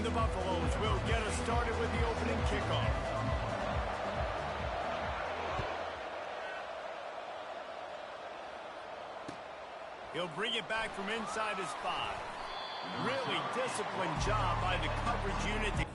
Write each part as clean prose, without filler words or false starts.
And the Buffaloes will get us started with the opening kickoff. He'll bring it back from inside his 5. Really disciplined job by the coverage unit.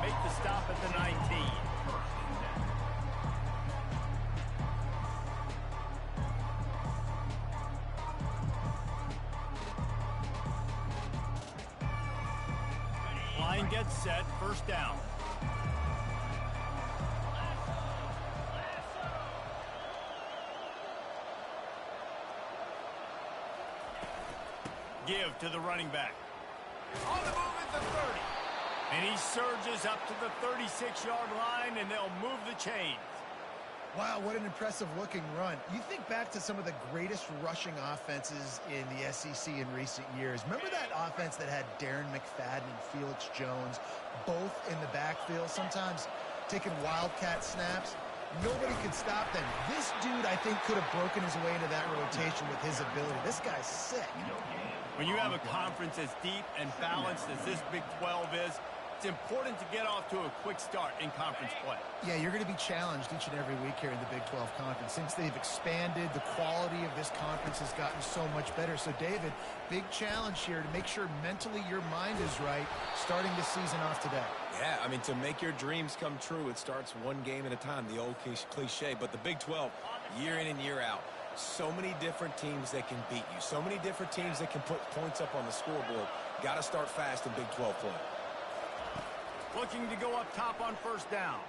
Make the stop at the 19. Line gets set, first down. Give to the running back. On the move at the 30. And he surges up to the 36-yard line, and they'll move the chains. Wow, what an impressive-looking run. You think back to some of the greatest rushing offenses in the SEC in recent years. Remember that offense that had Darren McFadden and Felix Jones both in the backfield, sometimes taking wildcat snaps? Nobody could stop them. This dude, I think, could have broken his way into that rotation with his ability. This guy's sick. When you have a conference as deep and balanced as this Big 12 is, it's important to get off to a quick start in conference play. Yeah, you're going to be challenged each and every week here in the Big 12 Conference. Since they've expanded, the quality of this conference has gotten so much better. So, David, big challenge here to make sure mentally your mind is right starting this season off today. Yeah, I mean, to make your dreams come true, it starts one game at a time, the old cliche. But the Big 12, year in and year out, so many different teams that can beat you, so many different teams that can put points up on the scoreboard. Got to start fast in Big 12 play. Looking to go up top on first down.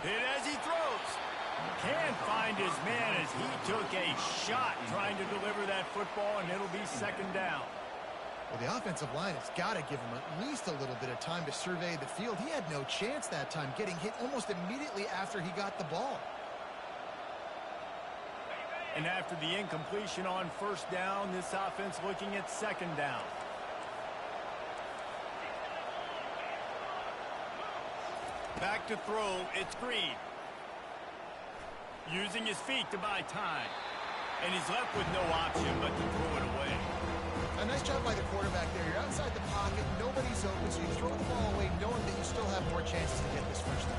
Hit as he throws. Can't find his man as he took a shot trying to deliver that football, and it'll be second down. Well, the offensive line has got to give him at least a little bit of time to survey the field. He had no chance that time, getting hit almost immediately after he got the ball. And after the incompletion on first down, this offense looking at second down. Back to throw, it's Green. Using his feet to buy time. And he's left with no option but to throw it away. A nice job by the quarterback there. You're outside the pocket, nobody's open, so you throw the ball away knowing that you still have more chances to get this first down.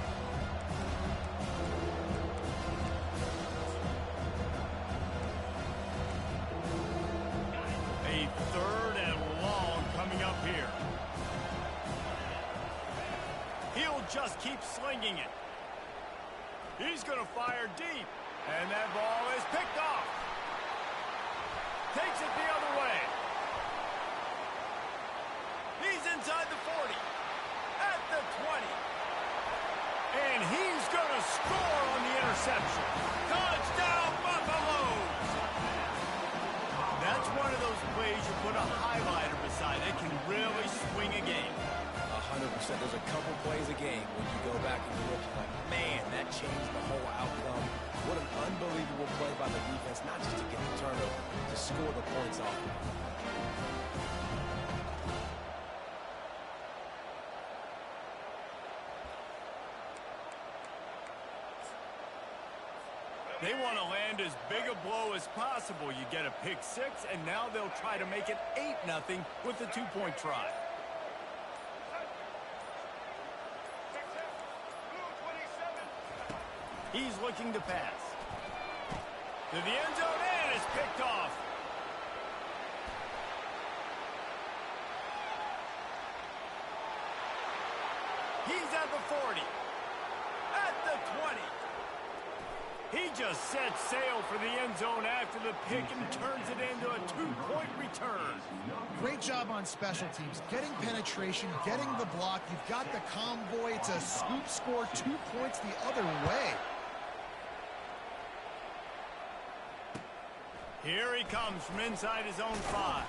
A third and long coming up here. He'll just keep slinging it. He's going to fire deep. And that ball is picked off. Takes it the other way. He's inside the 40. At the 20. And he's going to score on the interception. Touchdown, Buffaloes! That's one of those plays you put a highlighter beside. It can really swing a game. 100%. There's a couple plays a game when you go back and you look like, man, that changed the whole outcome. What an unbelievable play by the defense, not just to get the turnover, to score the points off. They want to land as big a blow as possible. You get a pick six, and now they'll try to make it 8-0 with a two-point try. He's looking to pass. To the end zone, and it's picked off. He's at the 40. At the 20. He just set sail for the end zone after the pick and turns it into a 2-point return. Great job on special teams. Getting penetration, getting the block. You've got the convoy to scoop score 2 points the other way. Here he comes from inside his own 5.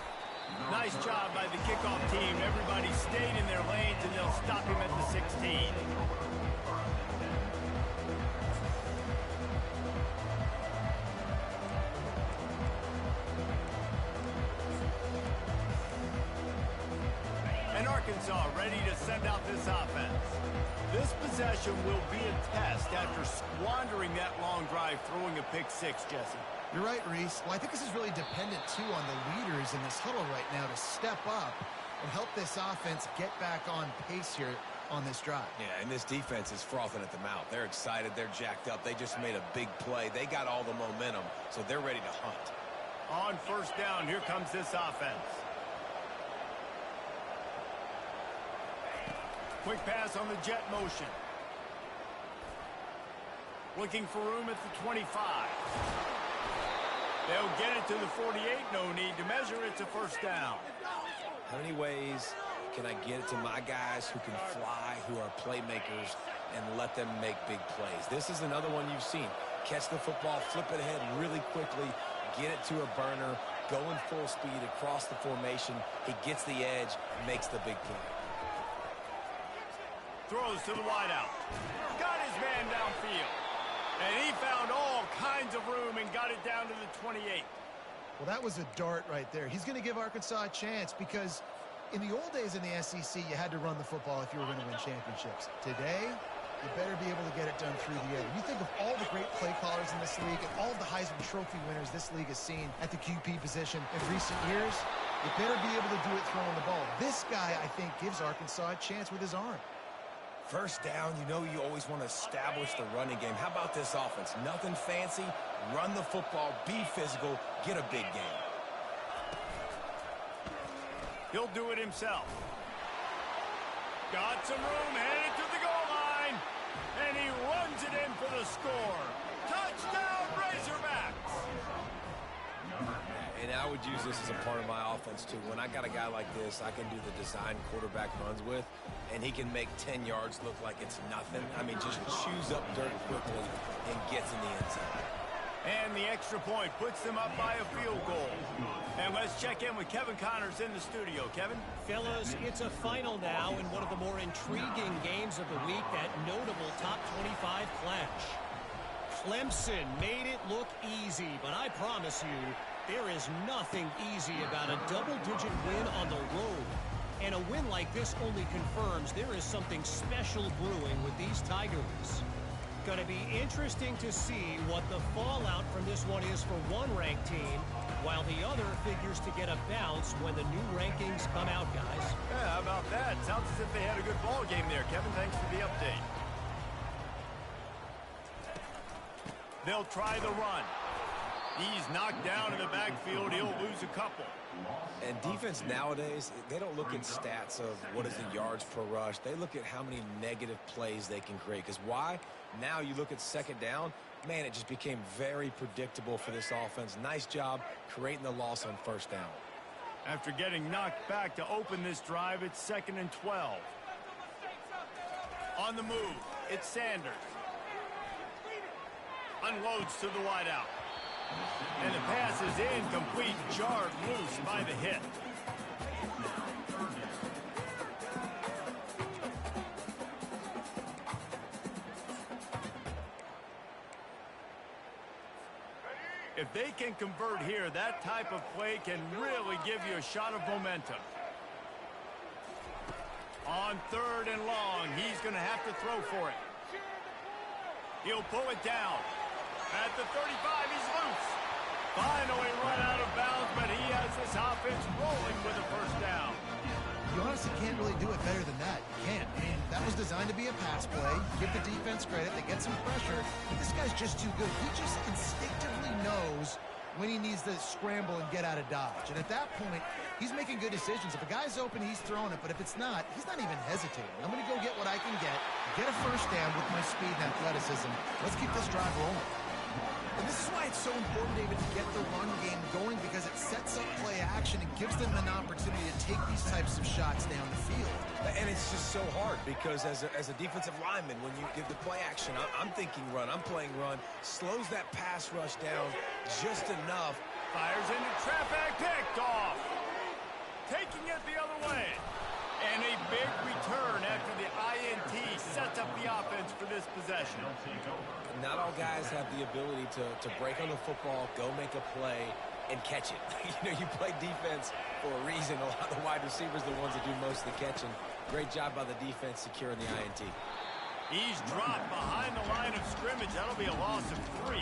Nice job by the kickoff team. Everybody stayed in their lanes, and they'll stop him at the 16. And Arkansas ready to send out this offense. This possession will be a test after squandering that long drive, throwing a pick 6, Jesse. You're right, Reese. Well, I think this is really dependent, too, on the leaders in this huddle right now to step up and help this offense get back on pace here on this drive. Yeah, and this defense is frothing at the mouth. They're excited. They're jacked up. They just made a big play. They got all the momentum, so they're ready to hunt. On first down, here comes this offense. Quick pass on the jet motion. Looking for room at the 25. They'll get it to the 48. No need to measure. It's a first down. How many ways can I get it to my guys who can fly, who are playmakers, and let them make big plays? This is another one you've seen. Catch the football, flip it ahead really quickly, get it to a burner, going full speed across the formation. He gets the edge, makes the big play. Throws to the wideout. Got his man downfield. And he found all kinds of room and got it down to the 28. Well, that was a dart right there. He's going to give Arkansas a chance because in the old days in the SEC, you had to run the football if you were going to win championships. Today, you better be able to get it done through the air. You think of all the great play callers in this league and all the Heisman Trophy winners this league has seen at the QB position in recent years, you better be able to do it throwing the ball. This guy, I think, gives Arkansas a chance with his arm. First down, you know you always want to establish the running game. How about this offense? Nothing fancy. Run the football, be physical, get a big game. He'll do it himself. Got some room, headed to the goal line. And he runs it in for the score. Touchdown, Razorbacks! And I would use this as a part of my offense, too. When I got a guy like this, I can do the design quarterback runs with, and he can make 10 yards look like it's nothing. I mean, just chews up dirt quickly and gets in the end zone. And the extra point puts them up by a field goal. And let's check in with Kevin Connors in the studio. Kevin? Fellas, it's a final now in one of the more intriguing games of the week, that notable top 25 clash. Clemson made it look easy, but I promise you, there is nothing easy about a double-digit win on the road. And a win like this only confirms there is something special brewing with these Tigers. Going to be interesting to see what the fallout from this one is for one ranked team, while the other figures to get a bounce when the new rankings come out, guys. Yeah, how about that? Sounds as if they had a good ball game there, Kevin. Thanks for the update. They'll try the run. He's knocked down in the backfield. He'll lose a couple. And defense nowadays, they don't look at stats of what is the yards per rush. They look at how many negative plays they can create. Because why? Now you look at second down, man, it just became very predictable for this offense. Nice job creating the loss on first down. After getting knocked back to open this drive, it's 2nd and 12. On the move, it's Sanders. Unloads to the wideout. And the pass is incomplete, jarred loose by the hit. If they can convert here, that type of play can really give you a shot of momentum. On 3rd and long, he's going to have to throw for it. He'll pull it down. At the 35, he's loose. Finally run out of bounds, but he has this offense rolling with a first down. You honestly can't really do it better than that. You can't. I mean, that was designed to be a pass play. Give the defense credit. They get some pressure. But this guy's just too good. He just instinctively knows when he needs to scramble and get out of dodge. And at that point, he's making good decisions. If a guy's open, he's throwing it. But if it's not, he's not even hesitating. I'm going to go get what I can get a first down with my speed and athleticism. Let's keep this drive rolling. And this is why it's so important, David, to get the run game going, because it sets up play action and gives them an opportunity to take these types of shots down the field. And it's just so hard because as a defensive lineman, when you give the play action, I'm thinking run, I'm playing run, slows that pass rush down just enough. Fires into traffic, picked off. Taking it the other way. And a big return after the INT sets up the offense for this possession. Not all guys have the ability to break on the football, go make a play, and catch it. You play defense for a reason. A lot of the wide receivers are the ones that do most of the catching. Great job by the defense securing the INT. He's dropped behind the line of scrimmage. That'll be a loss of 3.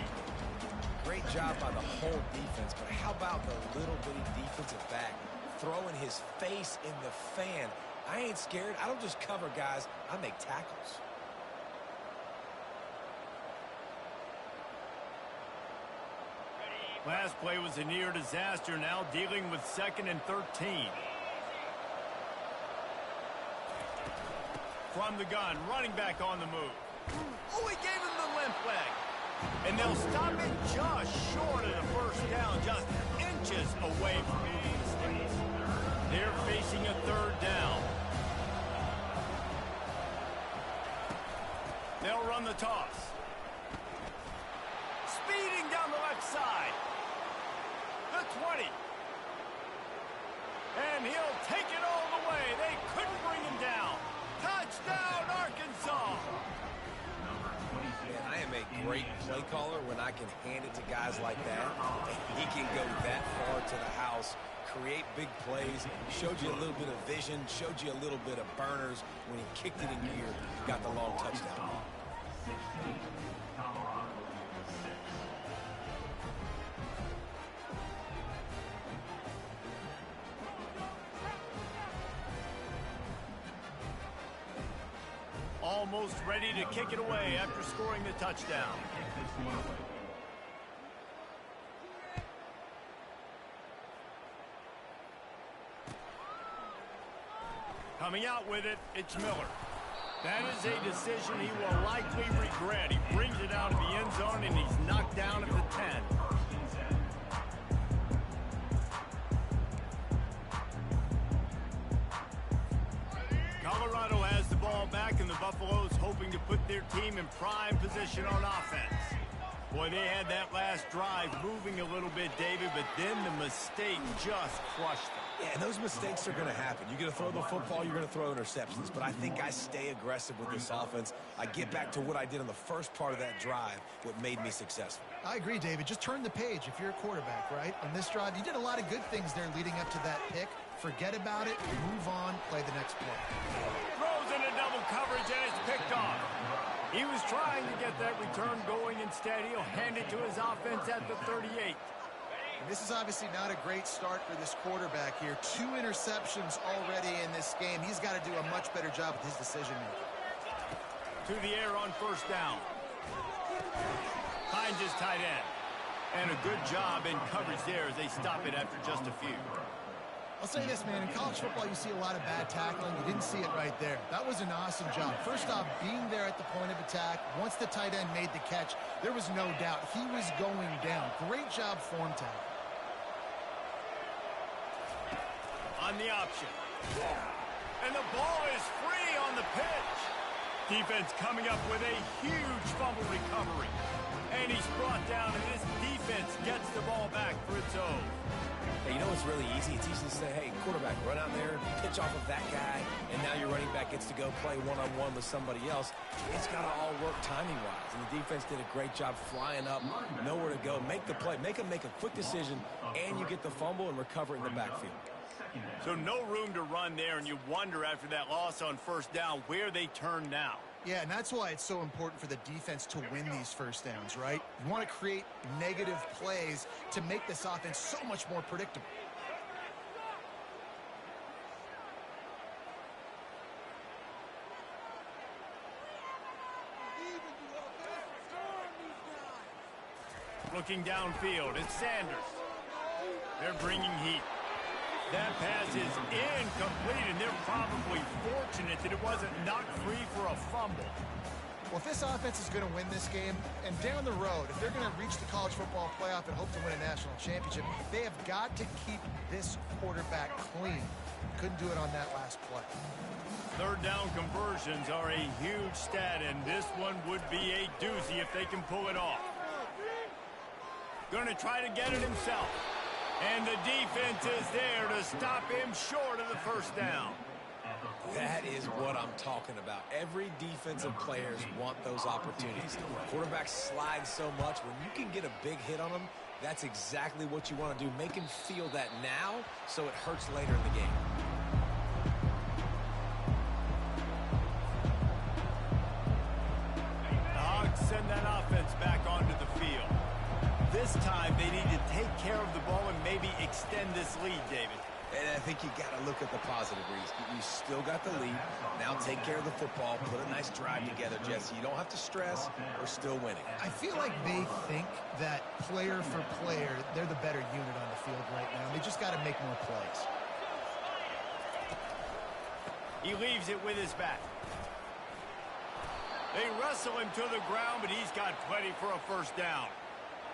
Great job by the whole defense, but how about the little bitty defensive back throwing his face in the fan? I ain't scared. I don't just cover guys. I make tackles. Last play was a near disaster. Now dealing with 2nd and 13. From the gun, running back on the move. Oh, he gave him the limp leg. And they'll stop it just short of the first down, just inches away from being mistakes. They're facing a 3rd down. They'll run the toss. Speeding down the left side. The 20. And he'll take it all the way. They couldn't bring him down. Touchdown, Arkansas. Man, I am a great play caller when I can hand it to guys like that. He can go that far to the house, create big plays, showed you a little bit of vision, showed you a little bit of burners. When he kicked it in gear, got the long touchdown. Almost ready to kick it away after scoring the touchdown. Coming out with it, it's Miller. That is a decision he will likely regret. He brings it out of the end zone, and he's knocked down at the 10. Colorado has the ball back, and the Buffaloes hoping to put their team in prime position on offense. Boy, they had that last drive moving a little bit, David, but then the mistake just crushed them. Yeah, and those mistakes are going to happen. You're going to throw the football, you're going to throw interceptions. But I think I stay aggressive with this offense. I get back to what I did on the first part of that drive, what made me successful. I agree, David. Just turn the page if you're a quarterback, right? On this drive, you did a lot of good things there leading up to that pick. Forget about it, move on, play the next play. Throws into double coverage, and it's picked off. He was trying to get that return going. Instead, he'll hand it to his offense at the 38. And this is obviously not a great start for this quarterback here. 2 interceptions already in this game. He's got to do a much better job with his decision-making. To the air on first down. Finds his tight end. And a good job in coverage there as they stop it after just a few. I'll say this, man. In college football, you see a lot of bad tackling. You didn't see it right there. That was an awesome job. First off, being there at the point of attack. Once the tight end made the catch, there was no doubt he was going down. Great job form tackle. On the option. And the ball is free on the pitch. Defense coming up with a huge fumble recovery. And he's brought down, and this defense gets the ball back for its own. Hey, you know what's really easy? It's easy to say, hey, quarterback, run out there, pitch off of that guy, and now your running back gets to go play one-on-one with somebody else. It's got to all work timing-wise, and the defense did a great job flying up, nowhere to go. Make the play, make them make a quick decision, and you get the fumble and recover in the backfield. So no room to run there, and you wonder after that loss on first down where they turn now. Yeah, and that's why it's so important for the defense to win these first downs, right? You want to create negative plays to make this offense so much more predictable. Looking downfield, it's Sanders. They're bringing heat. That pass is incomplete, and they're probably fortunate that it wasn't knocked free for a fumble. Well, if this offense is going to win this game, and down the road, if they're going to reach the college football playoff and hope to win a national championship, they have got to keep this quarterback clean. Couldn't do it on that last play. Third down conversions are a huge stat, and this one would be a doozy if they can pull it off. Going to try to get it himself. And the defense is there to stop him short of the first down. That is what I'm talking about. Every defensive players want those opportunities. Quarterbacks slide so much. When you can get a big hit on them, that's exactly what you want to do. Make him feel that now so it hurts later in the game. The Hogs send that offense back onto the field. This time they need to take care of the ball and maybe extend this lead, David. And I think you got to look at the positive, Reese. You still got the lead. Now take care of the football. Put a nice drive together, Jesse. You don't have to stress. We're still winning. I feel like they think that player for player, they're the better unit on the field right now. They just got to make more plays. He leaves it with his back. They wrestle him to the ground, but he's got plenty for a first down.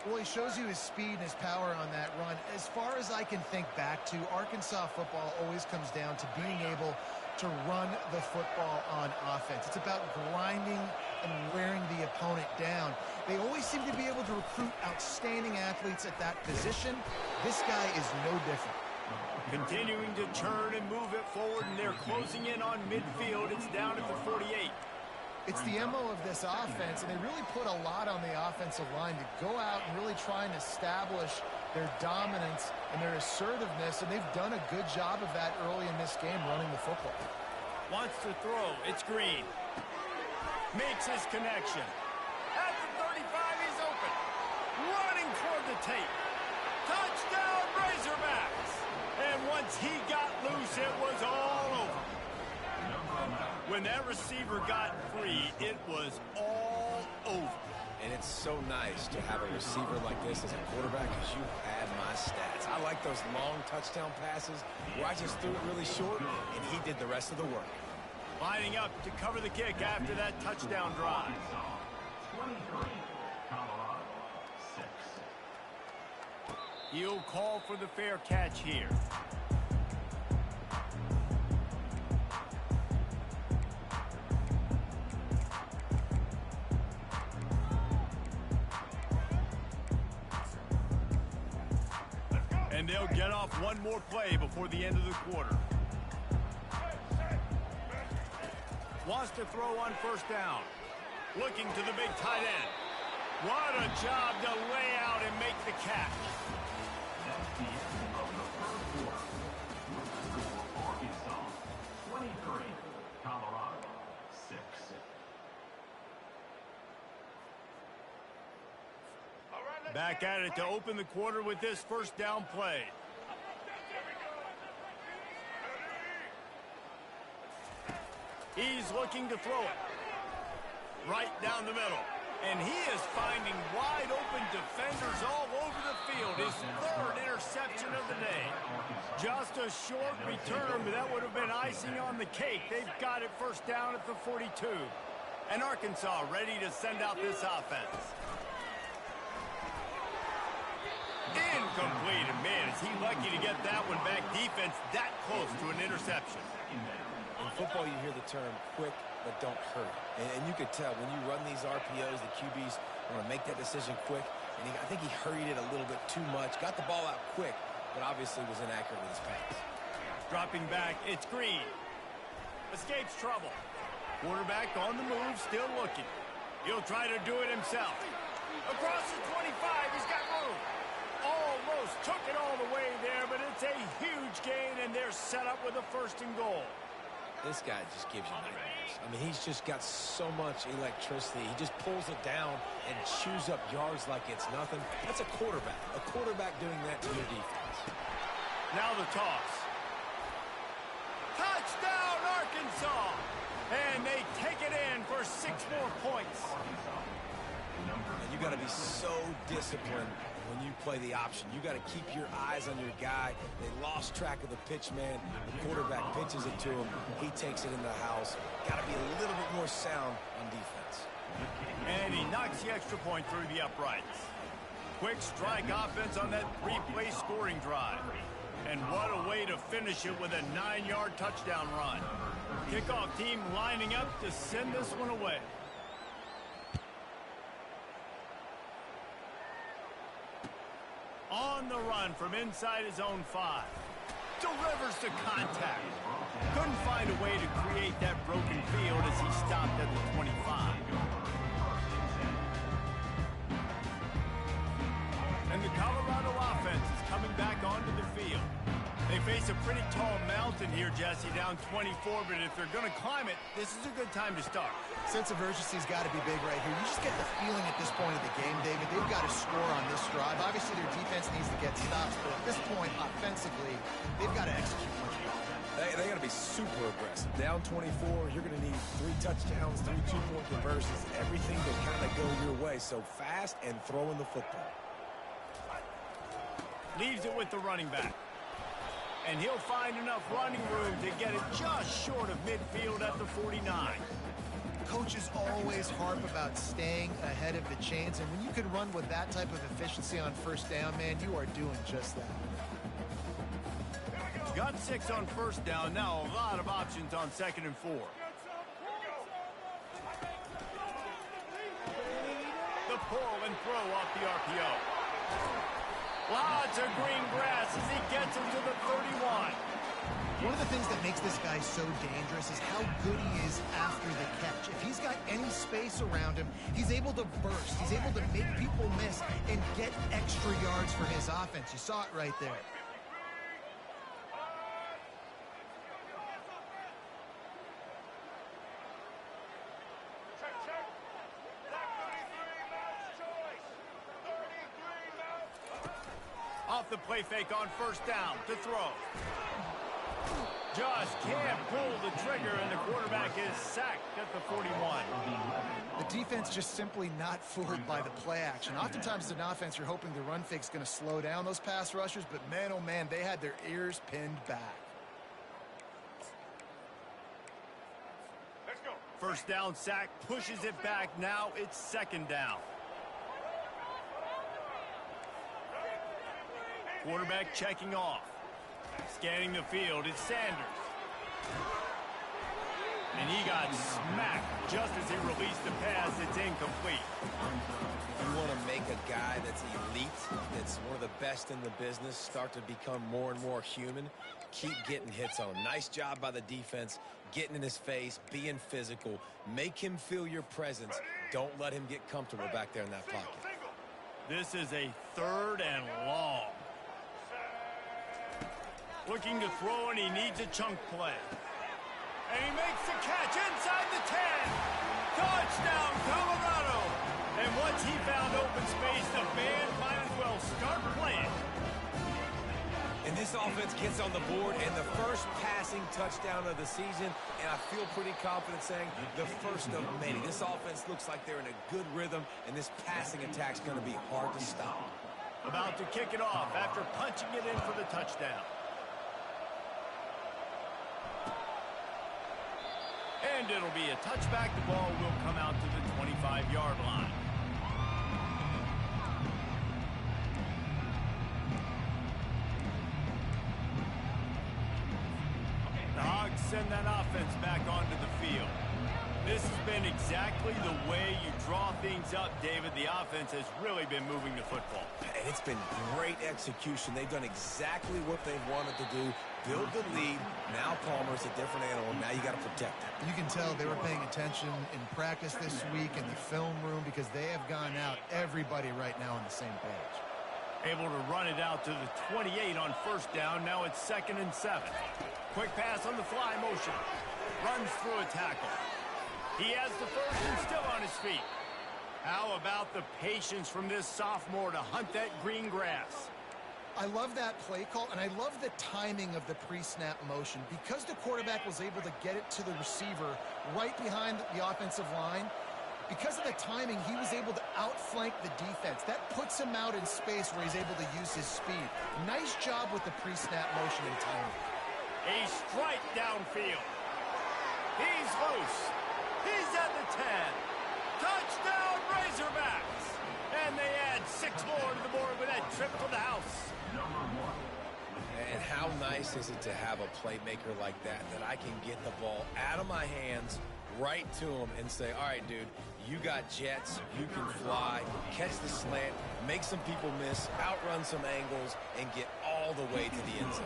Well, he shows you his speed and his power on that run. As far as I can think back to, Arkansas football always comes down to being able to run the football on offense. It's about grinding and wearing the opponent down. They always seem to be able to recruit outstanding athletes at that position. This guy is no different. Continuing to turn and move it forward, and they're closing in on midfield. It's down at the 48. It's the MO of this offense, and they really put a lot on the offensive line to go out and really try and establish their dominance and their assertiveness, and they've done a good job of that early in this game running the football. Wants to throw. It's Green. Makes his connection. At the 35, he's open. Running toward the tape. Touchdown, Razorbacks! And once he got loose, it was all over. When that receiver got free, it was all over. And it's so nice to have a receiver like this as a quarterback because you had my stats. I like those long touchdown passes where I just threw it really short, and he did the rest of the work. Lining up to cover the kick after that touchdown drive. 23, Colorado, 6. He'll call for the fair catch here. And they'll get off one more play before the end of the quarter. Wants to throw on first down. Looking to the big tight end. What a job to lay out and make the catch. That's the end of the first quarter. Arkansas, 23, Colorado, 6. Back at it to open the quarter with this first down play. He's looking to throw it. Right down the middle. And he is finding wide open defenders all over the field. His third interception of the day. Just a short return, but that would have been icing on the cake. They've got it first down at the 42. And Arkansas ready to send out this offense. Incomplete, and man, is he lucky to get that one back. Defense that close to an interception. In football, you hear the term quick, but don't hurry. And you could tell when you run these RPOs, the QBs want to make that decision quick. And I think he hurried it a little bit too much. Got the ball out quick, but obviously was inaccurate with his pass. Dropping back, it's Green. Escapes trouble. Quarterback on the move, still looking. He'll try to do it himself. Across the 25, he's got room. Almost took it all the way there, but it's a huge gain, and they're set up with a first and goal. This guy just gives you nightmares. I mean, he's just got so much electricity. He just pulls it down and chews up yards like it's nothing. That's a quarterback. A quarterback doing that to your defense. Now the toss. Touchdown, Arkansas! And they take it in for 6 more points. And you got to be be so disciplined when you play the option. You got to keep your eyes on your guy. They lost track of the pitch, man. The quarterback pitches it to him. He takes it in the house. Got to be a little bit more sound on defense. And he knocks the extra point through the uprights. Quick strike offense on that three-play scoring drive. And what a way to finish it with a 9-yard touchdown run. Kickoff team lining up to send this one away. On the run from inside his own 5. Delivers to contact. Couldn't find a way to create that broken field as he stopped at the 25. And the Colorado offense is coming back onto the field. They face a pretty tall mountain here, Jesse, down 24, but if they're going to climb it, this is a good time to start. Sense of urgency's got to be big right here. You just get the feeling at this point of the game, David, they've got to score on this drive. Obviously, their defense needs to get stops, but at this point, offensively, they've got to execute much better. They got to be super aggressive. Down 24, you're going to need 3 touchdowns, 3 two-point conversions, everything to kind of go your way. So fast and throwing the football. Leaves it with the running back. And he'll find enough running room to get it just short of midfield at the 49. Coaches always harp about staying ahead of the chains, and when you can run with that type of efficiency on first down, man, you are doing just that. Got 6 on first down. Now a lot of options on 2nd and 4. The pull and throw off the RPO. Lots of green grass as he gets him to the 31. One of the things that makes this guy so dangerous is how good he is after the catch. If he's got any space around him, he's able to burst. He's able to make people miss and get extra yards for his offense. You saw it right there. Off the play fake on first down to throw. Just can't pull the trigger, and the quarterback is sacked at the 41. The defense just simply not fooled by the play action. Oftentimes as an offense, you're hoping the run fake's going to slow down those pass rushers, but man, oh man, they had their ears pinned back. Let's go. First down sack, pushes it back. Now it's 2nd down. Quarterback checking off. Scanning the field, it's Sanders. And he got smacked just as he released the pass. It's incomplete. You want to make a guy that's elite, that's one of the best in the business, start to become more and more human. Keep getting hits on him. Nice job by the defense, getting in his face, being physical. Make him feel your presence. Don't let him get comfortable back there in that pocket. This is a 3rd and long. Looking to throw, and he needs a chunk play. And he makes the catch inside the 10. Touchdown, Colorado. And once he found open space, the band might as well start playing. And this offense gets on the board, and the first passing touchdown of the season, and I feel pretty confident saying the first of many. This offense looks like they're in a good rhythm, and this passing attack's going to be hard to stop. About to kick it off after punching it in for the touchdown. And it'll be a touchback. The ball will come out to the 25-yard line. The Hogs send that offense back onto the field. This has been exactly the way you draw things up, David. The offense has really been moving the football. And it's been great execution. They've done exactly what they've wanted to do. Build the lead. Now Palmer's a different animal. Now you got to protect it. You can tell they were paying attention in practice this week in the film room because they have gone out everybody right now on the same page. Able to run it out to the 28 on first down. Now it's 2nd and 7. Quick pass on the fly motion. Runs through a tackle. He has the first and still on his feet. How about the patience from this sophomore to hunt that green grass? I love that play call, and I love the timing of the pre-snap motion. Because the quarterback was able to get it to the receiver right behind the offensive line, Because of the timing, he was able to outflank the defense. That puts him out in space where he's able to use his speed. Nice job with the pre-snap motion and timing. A strike downfield. He's loose. He's at the 10. Touchdown, Razorbacks. And they add 6 more to the board with that trip to the house. And how nice is it to have a playmaker like that I can get the ball out of my hands right to him and say, all right, dude, you got jets, you can fly, catch the slant, make some people miss, outrun some angles, and get all the way to the end zone.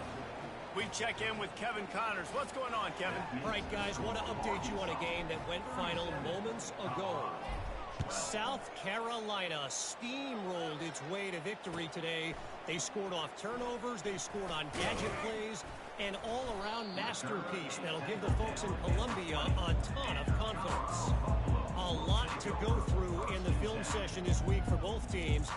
We check in with Kevin Connors. What's going on, Kevin? All right, guys, want to update you on a game that went final moments ago. South Carolina steamrolled its way to victory today. They scored off turnovers, they scored on gadget plays, an all-around masterpiece that'll give the folks in Columbia a ton of confidence. A lot to go through in the film session this week for both teams,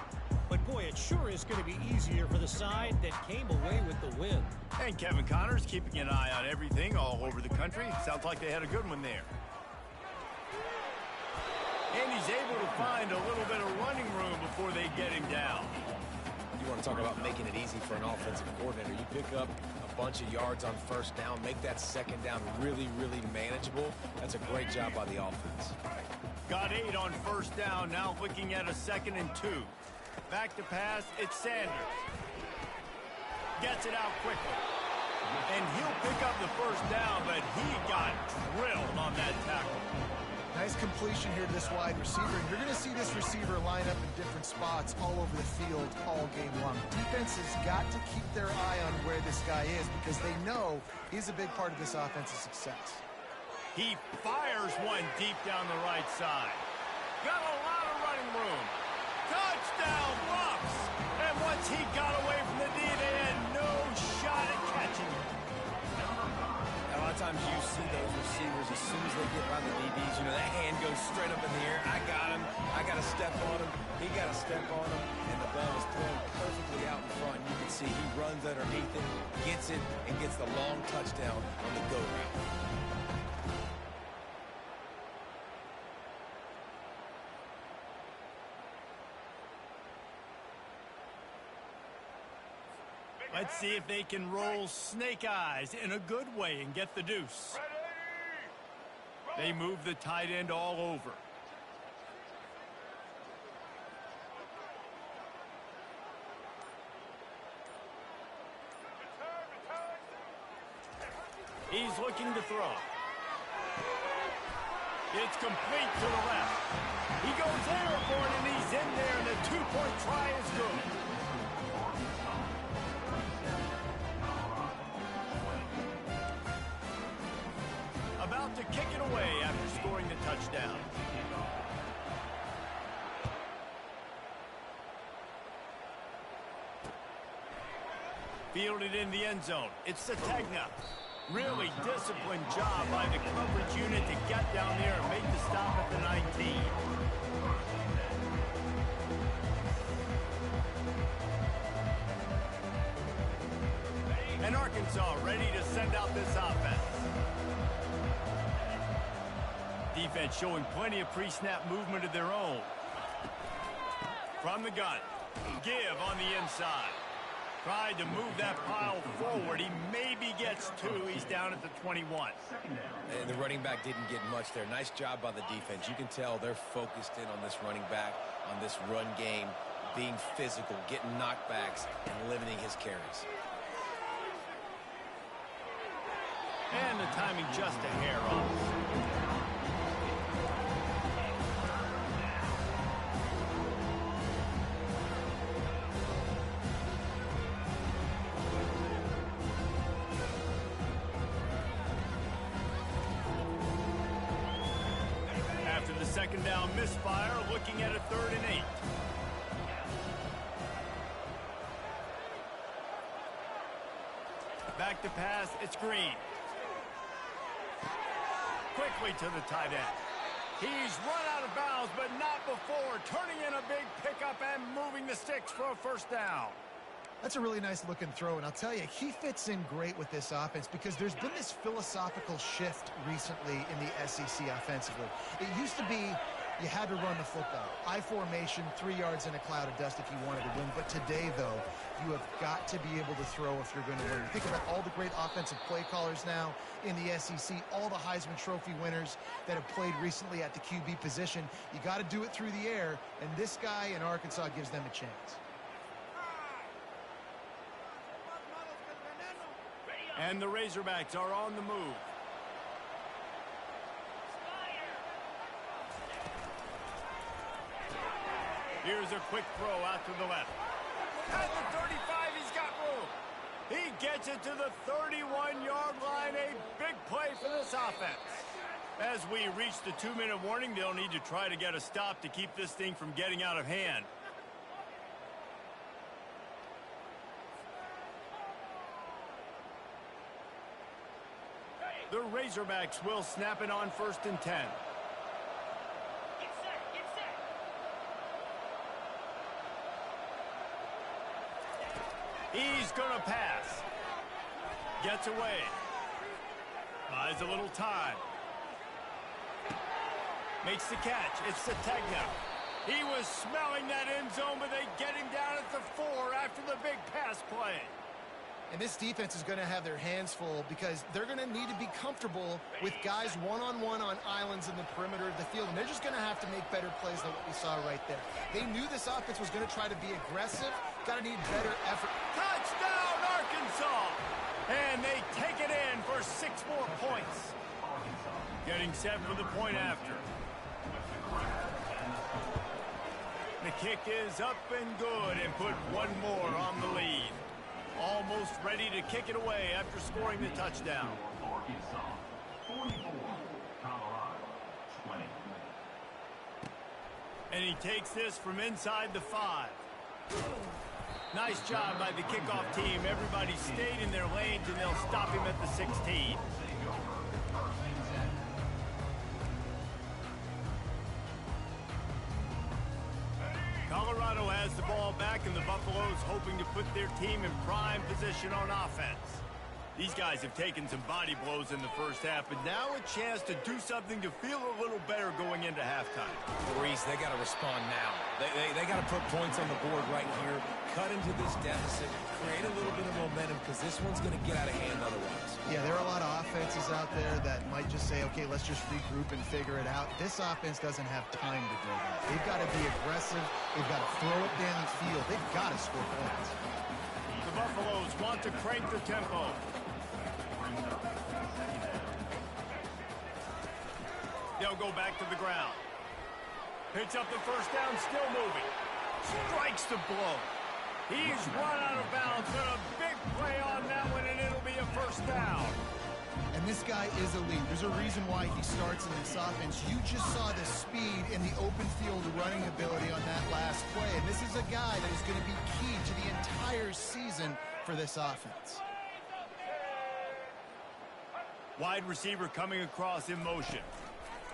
but boy, it sure is going to be easier for the side that came away with the win. And Kevin Connors keeping an eye on everything all over the country. Sounds like they had a good one there. And he's able to find a little bit of running room before they get him down. You want to talk about making it easy for an offensive coordinator. You pick up a bunch of yards on first down, make that second down really, really manageable. That's a great job by the offense. Got 8 on first down, now looking at a 2nd and 2. Back to pass, it's Sanders. Gets it out quickly. And he'll pick up the first down, but he got drilled on that tackle. Nice completion here to this wide receiver. And you're going to see this receiver line up in different spots all over the field all game long. Defense has got to keep their eye on where this guy is because they know he's a big part of this offensive success. He fires one deep down the right side. Got a lot of running room. Touchdown, Bucks! And once he got away from the D, they had no shot at catching him. A lot of times you see those receivers, as soon as they get by the DBs, you know, that hand goes straight up in the air. I got him. I got to step on him. He got to step on him. And the ball is thrown perfectly out in front. You can see he runs underneath it, gets it, and gets the long touchdown on the go route. Let's see if they can roll snake eyes in a good way and get the deuce. They move the tight end all over. He's looking to throw. It's complete to the left. He goes airborne and he's in there, and the 2-point try is good. About to kick it away after scoring the touchdown. Fielded in the end zone. It's Sategna. Really disciplined job by the coverage unit to get down there and make the stop at the 19. And Arkansas ready to send out this offense. Defense showing plenty of pre-snap movement of their own. From the gun. Give on the inside. Tried to move that pile forward. He maybe gets 2. He's down at the 21. And the running back didn't get much there. Nice job by the defense. You can tell they're focused in on this running back, on this run game, being physical, getting knockbacks, and limiting his carries. And the timing just a hair off. After the second down misfire, looking at a 3rd and 8. Back to pass, it's Green. Quickly to the tight end. He's run out of bounds, but not before. Turning in a big pickup and moving the sticks for a first down. That's a really nice looking throw, and I'll tell you, he fits in great with this offense because there's been this philosophical shift recently in the SEC offensively. It used to be You had to run the football. I formation, 3 yards in a cloud of dust if you wanted to win. But today, though, you have got to be able to throw if you're going to win. Think about all the great offensive play callers now in the SEC, all the Heisman Trophy winners that have played recently at the QB position. You got to do it through the air, and this guy in Arkansas gives them a chance. And the Razorbacks are on the move. Here's a quick throw out to the left. At the 35, he's got room. He gets it to the 31-yard line. A big play for this offense. As we reach the 2-minute warning, they'll need to try to get a stop to keep this thing from getting out of hand. The Razorbacks will snap it on 1st and 10. He's going to pass. Gets away. Buys a little time. Makes the catch. It's Sategna. He was smelling that end zone, but they get him down at the 4 after the big pass play. And this defense is going to have their hands full because they're going to need to be comfortable with guys one-on-one on islands in the perimeter of the field. And they're just going to have to make better plays than what we saw right there. They knew this offense was going to try to be aggressive. Got to need better effort. Touchdown, Arkansas! And they take it in for 6 more points. Getting set for the point after. The kick is up and good and put 1 more on the lead. Almost ready to kick it away after scoring the touchdown. Arkansas 44, Colorado 20. And he takes this from inside the 5. Nice job by the kickoff team. Everybody stayed in their lanes, and they'll stop him at the 16. Colorado has the ball back, and the Buffaloes hoping to put their team in prime position on offense. These guys have taken some body blows in the first half, but now a chance to do something to feel a little better going into halftime. Maurice, they got to respond now. They got to put points on the board right here, cut into this deficit, create a little bit of momentum, because this one's going to get out of hand otherwise. Yeah, there are a lot of offenses out there that might just say, okay, let's just regroup and figure it out. This offense doesn't have time to do that. They've got to be aggressive. They've got to throw it downfield. They've got to score points. The Buffaloes want to crank the tempo. They'll go back to the ground. Picks up the first down, still moving. Strikes the blow. He's run out of bounds, but a big play on that one, and it'll be a first down. And this guy is elite. There's a reason why he starts in this offense. You just saw the speed and the open field running ability on that last play. And this is a guy that is going to be key to the entire season for this offense. Wide receiver coming across in motion.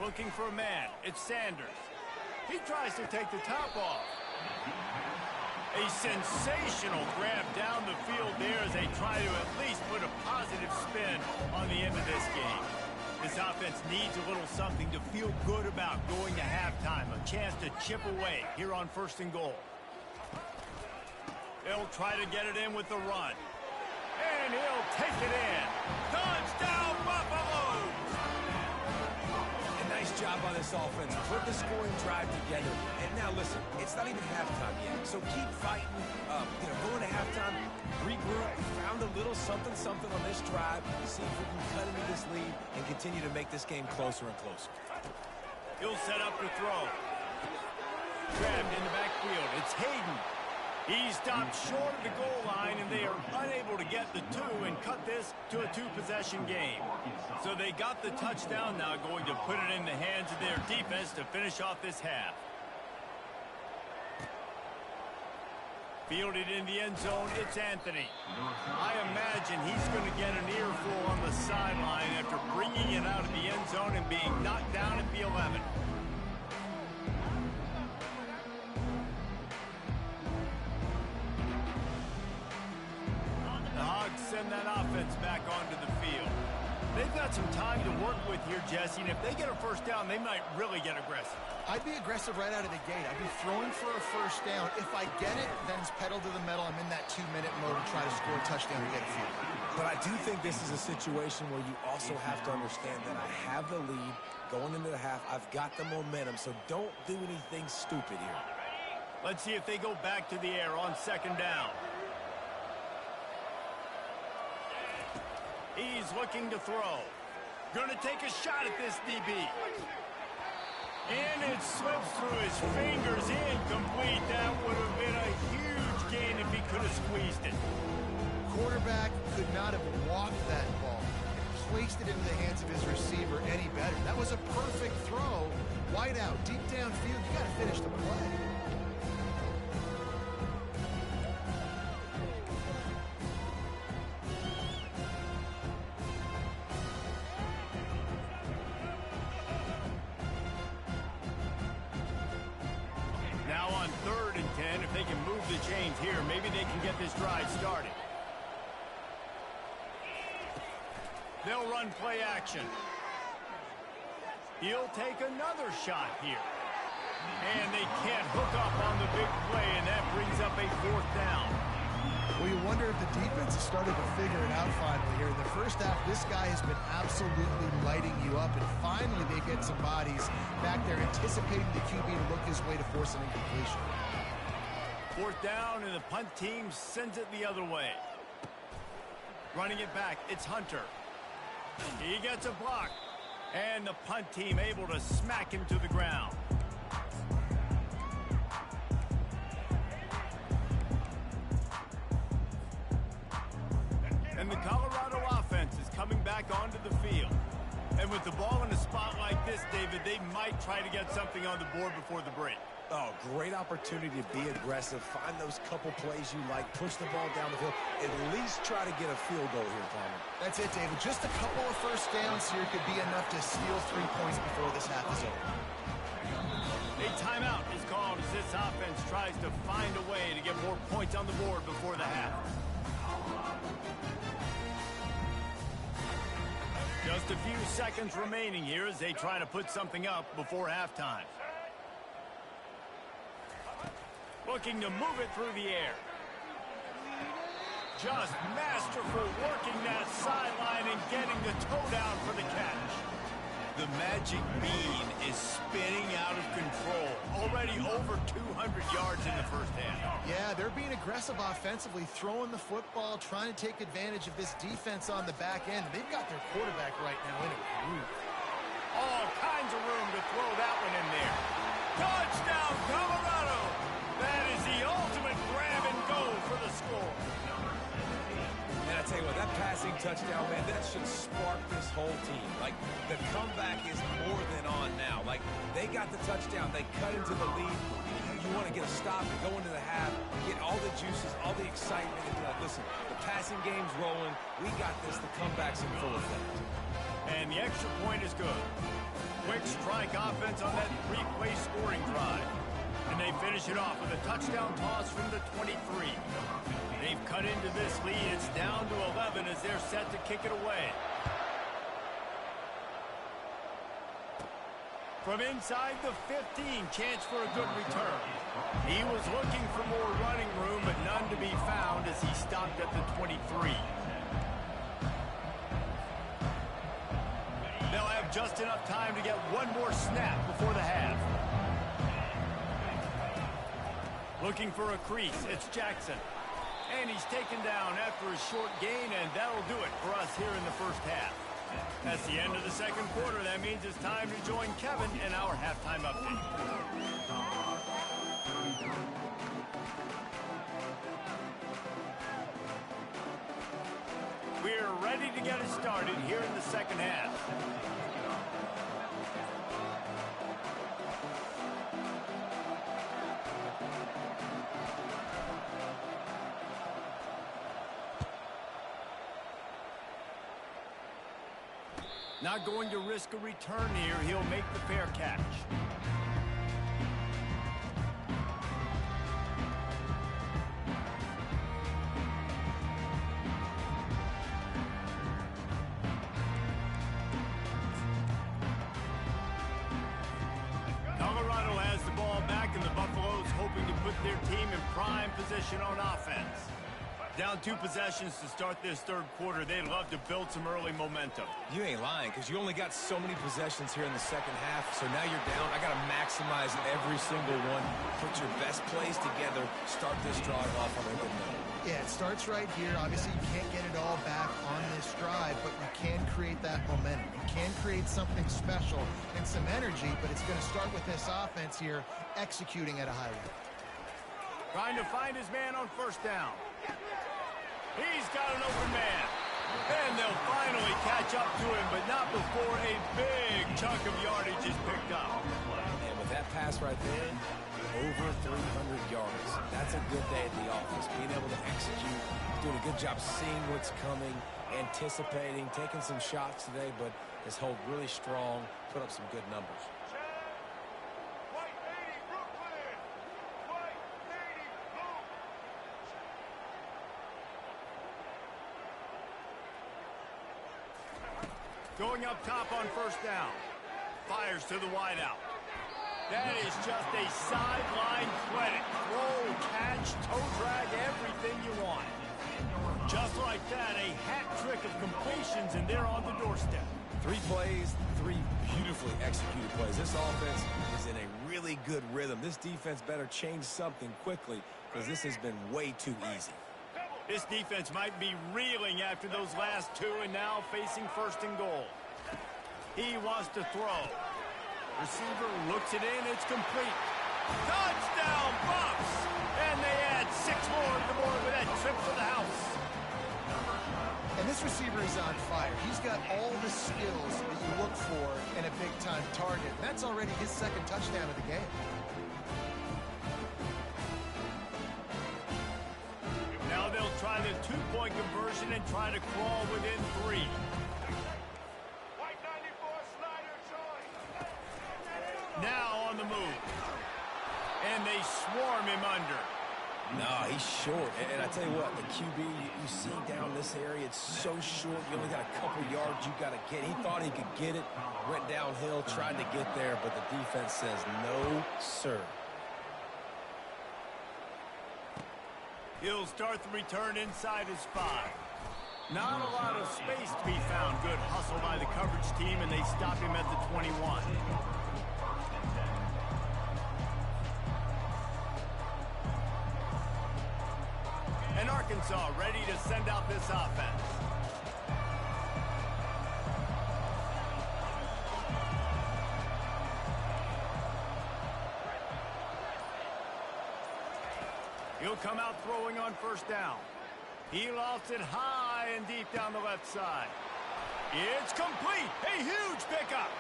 Looking for a man. It's Sanders. He tries to take the top off. A sensational grab down the field there as they try to at least put a positive spin on the end of this game. This offense needs a little something to feel good about going to halftime. A chance to chip away here on 1st and goal. They'll try to get it in with the run. And he'll take it in. Touchdown, Buffaloes! Nice job by this offense. Put the scoring drive together. And now listen, it's not even halftime yet. So keep fighting. Going to halftime, regroup, found a little something on this drive. See if we can cut into this lead and continue to make this game closer and closer. He'll set up to throw. Grabbed in the backfield. It's Hayden. He stopped short of the goal line, and they are unable to get the 2 and cut this to a 2-possession game. So they got the touchdown, now going to put it in the hands of their defense to finish off this half. Fielded in the end zone, it's Anthony. I imagine he's going to get an earful on the sideline after bringing it out of the end zone and being knocked down at the 11. The Hogs send that offense back onto the field. They've got some time to work with here, Jesse, and if they get a first down, they might really get aggressive. I'd be aggressive right out of the gate. I'd be throwing for a first down. If I get it, then it's pedal to the metal. I'm in that 2-minute mode to try to score a touchdown or get a field goal. But I do think this is a situation where you also have to understand that I have the lead going into the half. I've got the momentum, so don't do anything stupid here. Let's see if they go back to the air on second down. He's looking to throw. Going to take a shot at this DB. And it slips through his fingers, incomplete. That would have been a huge gain if he could have squeezed it. Quarterback could not have walked that ball, placed it into the hands of his receiver any better. That was a perfect throw. Wide out, deep downfield. You got to finish the play. Now on 3rd and 10, if they can move the chains here, maybe they can get this drive started. They'll run play action. He'll take another shot here. And they can't hook up on the big play, and that brings up a 4th down. Well, you wonder if the defense has started to figure it out finally here. In the first half, this guy has been absolutely lighting you up, and finally they get some bodies back there anticipating the QB to look his way to force an incompletion. 4th down, and the punt team sends it the other way. Running it back, it's Hunter. He gets a block, and the punt team able to smack him to the ground. And the Colorado offense is coming back onto the field. And with the ball in a spot like this, David, they might try to get something on the board before the break. Oh, great opportunity to be aggressive. Find those couple plays you like. Push the ball down the field. At least try to get a field goal here, Palmer. That's it, David. Just a couple of first downs here could be enough to steal 3 points before this half is over. A timeout is called as this offense tries to find a way to get more points on the board before the half. Just a few seconds remaining here as they try to put something up before halftime. Looking to move it through the air. Just masterful working that sideline and getting the toe down for the catch. The magic bean is spinning out of control. Already over 200 yards in the first half. Yeah, they're being aggressive offensively, throwing the football, trying to take advantage of this defense on the back end. They've got their quarterback right now in a groove. All kinds of room to throw that one in there. Touchdown, Colorado! That is the ultimate grab and go for the score. And I tell you what, that passing touchdown, man, that should spark this whole team. Like, the comeback is more than on now. Like, they got the touchdown. They cut into the lead. You want to get a stop and go into the half, get all the juices, all the excitement, and be like, listen, the passing game's rolling. We got this. The comeback's in full effect. And the extra point is good. Quick strike offense on that 3-play scoring drive. And they finish it off with a touchdown toss from the 23. They've cut into this lead. It's down to 11 as they're set to kick it away. From inside the 15, chance for a good return. He was looking for more running room, but none to be found as he stopped at the 23. They'll have just enough time to get one more snap before the half. Looking for a crease, it's Jackson. And he's taken down after a short gain, and that'll do it for us here in the first half. That's the end of the second quarter. That means it's time to join Kevin in our halftime update. We're ready to get it started here in the second half. Not going to risk a return here. He'll make the fair catch. Buffalo has the ball back, and the Buffaloes hoping to put their team in prime position on offense. Down 2 possessions to start this third quarter. They'd love to build some early momentum. You ain't lying, because you only got so many possessions here in the second half, so now you're down. I got to maximize every single one. Put your best plays together. Start this drive off on a good note. Yeah, it starts right here. Obviously, you can't get it all back on this drive, but you can create that momentum. You can create something special and some energy, but it's going to start with this offense here executing at a high rate. Trying to find his man on first down. He's got an open man. And they'll finally catch up to him, but not before a big chunk of yardage is picked up. And with that pass right there, over 300 yards. That's a good day at the office. Being able to execute, doing a good job seeing what's coming, anticipating, taking some shots today, but has held really strong, put up some good numbers. Going up top on first down. Fires to the wideout. That is just a sideline credit. Throw, catch, toe drag, everything you want. Just like that, a hat trick of completions, and they're on the doorstep. 3 plays, 3 beautifully executed plays. This offense is in a really good rhythm. This defense better change something quickly, because this has been way too easy. This defense might be reeling after those last 2 and now facing first and goal. He wants to throw. Receiver looks it in. It's complete. Touchdown Buffs! And they add 6 more to the board with that trip to the house. And this receiver is on fire. He's got all the skills that you look for in a big-time target. That's already his 2nd touchdown of the game. Now they'll try the 2-point conversion and try to crawl within 3. Now on the move. And they swarm him under. No, he's short. And I tell you what, the QB, you see down this area, it's so short. You only got a couple yards you got to get. He thought he could get it, went downhill, tried to get there, but the defense says no, sir. He'll start the return inside his 5. Not a lot of space to be found. Good hustle by the coverage team, and they stop him at the 21. And Arkansas ready to send out this offense. He'll come out throwing on first down. He lofts it high and deep down the left side. It's complete. A huge pickup.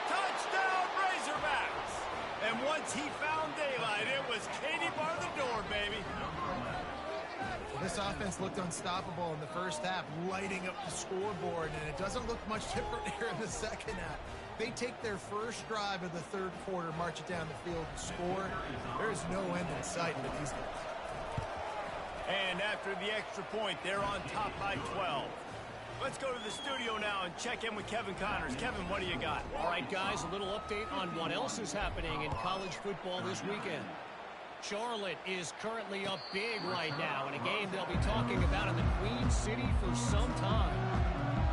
Touchdown Razorbacks. And once he found daylight, it was Katie bar the door, baby. Well, this offense looked unstoppable in the first half, lighting up the scoreboard, and it doesn't look much different here in the second half. They take their first drive of the third quarter, march it down the field, and score. There is no end in sight with these guys. And after the extra point, they're on top by 12. Let's go to the studio now and check in with Kevin Connors. Kevin, what do you got? All right, guys, a little update on what else is happening in college football this weekend. Charlotte is currently up big right now in a game they'll be talking about in the Queen City for some time.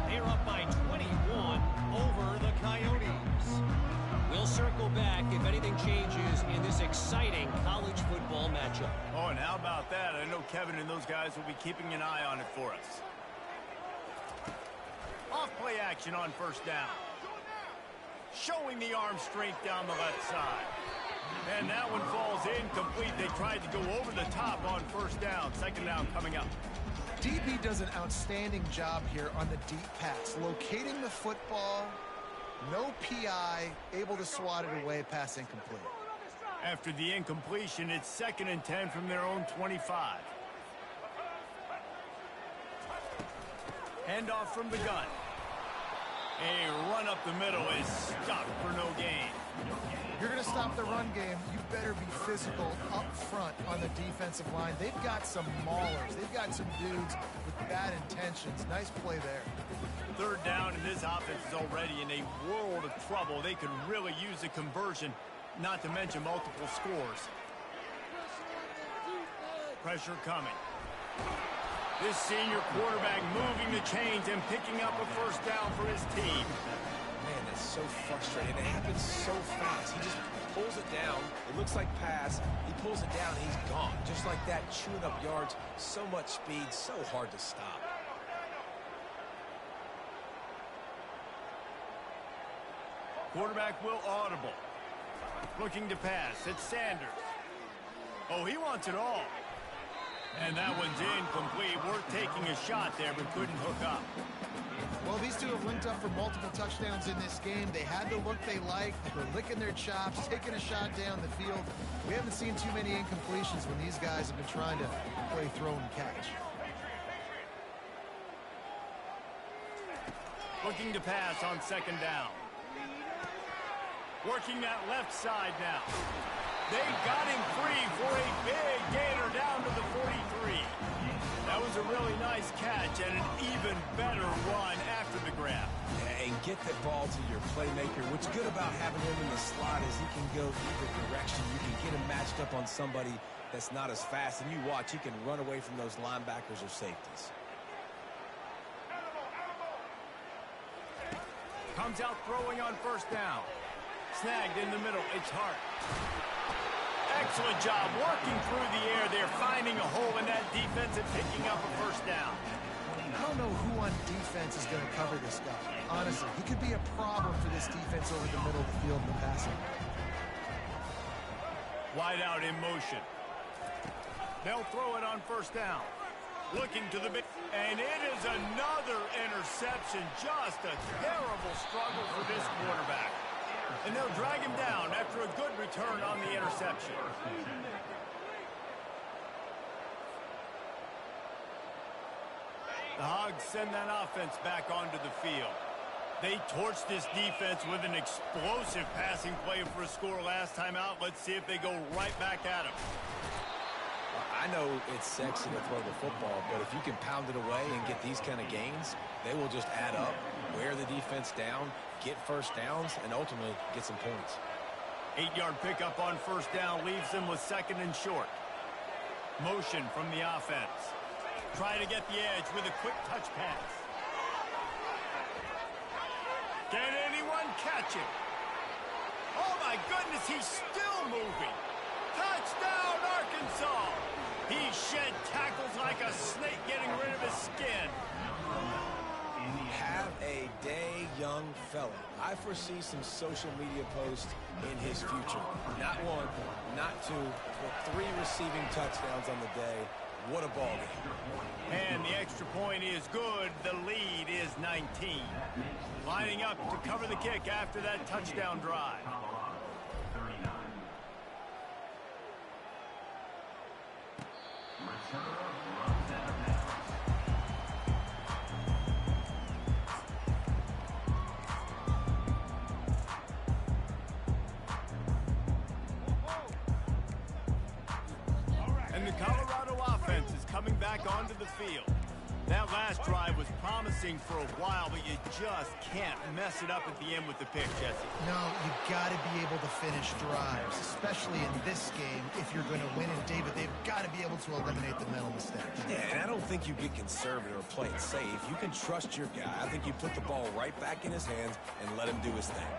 They're up by 21 over the Coyotes. We'll circle back if anything changes in this exciting college football matchup. Oh, and how about that? I know Kevin and those guys will be keeping an eye on it for us. Off play action on first down. Showing the arm strength down the left side. And that one falls incomplete. They tried to go over the top on first down. Second down coming up. DB does an outstanding job here on the deep pass, locating the football, no PI, able to swat it away, pass incomplete. After the incompletion, it's 2nd and 10 from their own 25. Handoff from the gun. A run up the middle is stopped for no gain. If you're going to stop the run game, you better be physical up front on the defensive line. They've got some maulers. They've got some dudes with bad intentions. Nice play there. Third down, and this offense is already in a world of trouble. They could really use a conversion. not to mention multiple scores. Pressure coming. This senior quarterback moving the chains and picking up a first down for his team. Man, that's so frustrating. It happens so fast. He just pulls it down. It looks like pass. He pulls it down. He's gone. Just like that, chewing up yards. So much speed, so hard to stop. Quarterback will audible. Looking to pass. It's Sanders. Oh, he wants it all. And that one's incomplete. Worth taking a shot there, but couldn't hook up. Well, these two have linked up for multiple touchdowns in this game. They had the look they liked. They were licking their chops, taking a shot down the field. We haven't seen too many incompletions when these guys have been trying to play throw and catch. Looking to pass on second down. Working that left side now. They got him free for a big gainer down to the 43. That was a really nice catch and an even better run after the grab. Yeah, and get the ball to your playmaker. What's good about having him in the slot is he can go either direction. You can get him matched up on somebody that's not as fast, and you watch, he can run away from those linebackers or safeties. Comes out throwing on first down. Snagged in the middle. It's Hart. Excellent job working through the air there, finding a hole in that defense and picking up a first down. I don't know who on defense is going to cover this guy. Honestly, he could be a problem for this defense over the middle of the field in the passing. Wide out in motion. They'll throw it on first down. Looking to the big, and it is another interception. Just a terrible struggle for this quarterback. And they'll drag him down after a good return on the interception. The Hogs send that offense back onto the field. They torched this defense with an explosive passing play for a score last time out. Let's see if they go right back at him. I know it's sexy to throw the football, but if you can pound it away and get these kind of gains, they will just add up, wear the defense down, get first downs, and ultimately get some points. 8-yard pickup on first down leaves them with second and short. Motion from the offense. Try to get the edge with a quick touch pass. Can anyone catch him? Oh my goodness, he's still moving. Touchdown, Arkansas! He shed tackles like a snake getting rid of his skin. Have a day, young fella. I foresee some social media posts in his future. Not one, not two, but 3 receiving touchdowns on the day. What a ball game. And the extra point is good. The lead is 19. Lining up to cover the kick after that touchdown drive. And the Colorado offense is coming back onto the field. That last drive was promising for a while, but you just can't mess it up at the end with the pick, Jesse. No, you got to be able to finish drives, especially in this game. If you're going to win in David, they've got to be able to eliminate the mental mistakes. Yeah, and I don't think you get conservative or play it safe. You can trust your guy. I think you put the ball right back in his hands and let him do his thing.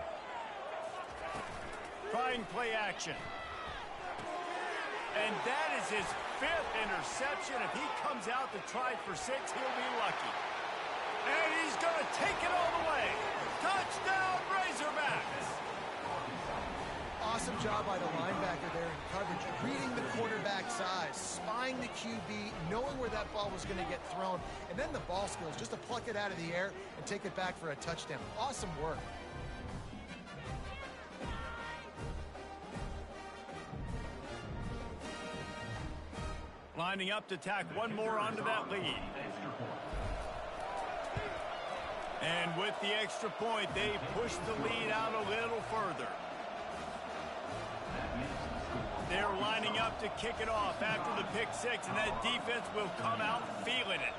Trying play action. And that is his 5th interception. If he comes out to try for 6, he'll be lucky. And he's going to take it all the way. Touchdown, Razorbacks! Awesome job by the linebacker there in coverage, reading the quarterback's eyes, spying the QB, knowing where that ball was going to get thrown, and then the ball skills just to pluck it out of the air and take it back for a touchdown. Awesome work. Lining up to tack one more onto that lead. And with the extra point, they push the lead out a little further. They're lining up to kick it off after the pick 6, and that defense will come out feeling it.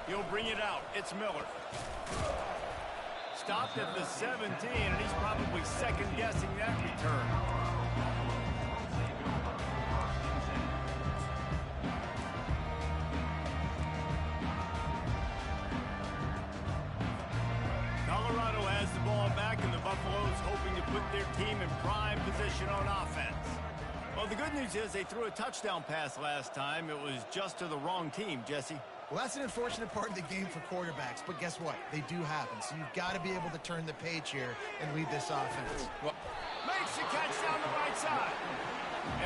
He'll bring it out. It's Miller. Stopped at the 17, and he's probably second-guessing that return. Colorado has the ball back, and the Buffaloes hoping to put their team in prime position on offense. Well, the good news is they threw a touchdown pass last time. It was just to the wrong team, Jesse. Well, that's an unfortunate part of the game for quarterbacks, but guess what? They do happen, so you've got to be able to turn the page here and lead this offense. Well, makes the catch down the right side.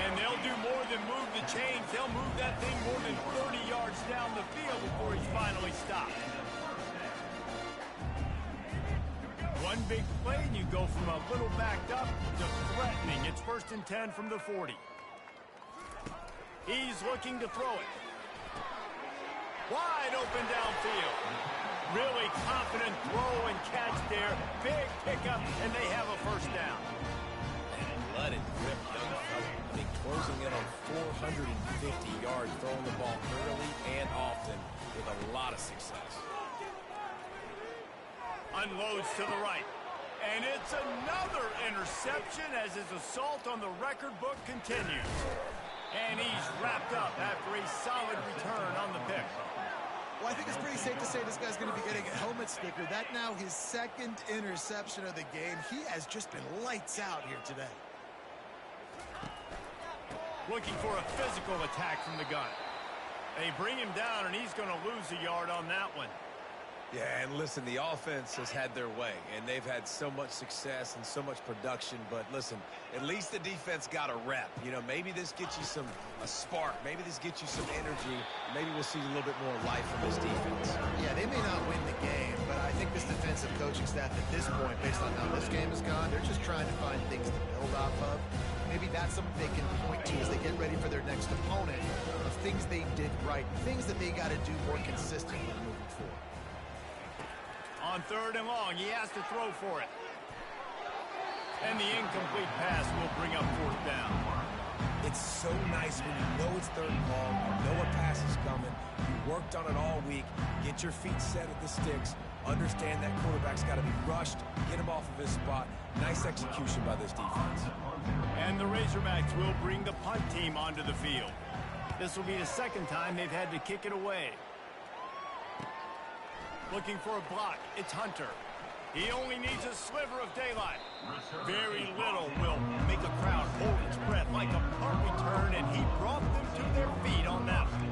And they'll do more than move the chains. They'll move that thing more than 30 yards down the field before he's finally stopped. One big play, and you go from a little backed up to threatening. It's 1st and 10 from the 40. He's looking to throw it. Wide open downfield. Really confident throw and catch there. Big pickup, and they have a first down. And let it rip, young fella. I mean, closing in on 450 yards, throwing the ball early and often with a lot of success. Unloads to the right. And it's another interception as his assault on the record book continues. And he's wrapped up after a solid return on the pick. Well, I think it's pretty safe to say this guy's going to be getting a helmet sticker. That now his second interception of the game. He has just been lights out here today. Looking for a physical attack from the gun. They bring him down, and he's going to lose a yard on that one. Yeah, and listen, the offense has had their way, and they've had so much success and so much production. But listen, at least the defense got a rep. You know, maybe this gets you a spark. Maybe this gets you some energy. Maybe we'll see a little bit more life from this defense. Yeah, they may not win the game, but I think this defensive coaching staff at this point, based on how this game has gone, they're just trying to find things to build off of. Maybe that's something they can point to as they get ready for their next opponent of things they did right, things that they got to do more consistently moving forward. On 3rd and long, he has to throw for it. And the incomplete pass will bring up 4th down. It's so nice when you know it's 3rd and long, you know a pass is coming, you worked on it all week, get your feet set at the sticks, understand that quarterback's got to be rushed, get him off of his spot. Nice execution by this defense. And the Razorbacks will bring the punt team onto the field. This will be the 2nd time they've had to kick it away. Looking for a block. It's Hunter. He only needs a sliver of daylight. Very little will make a crowd hold its breath like a punt return, and he brought them to their feet on that one.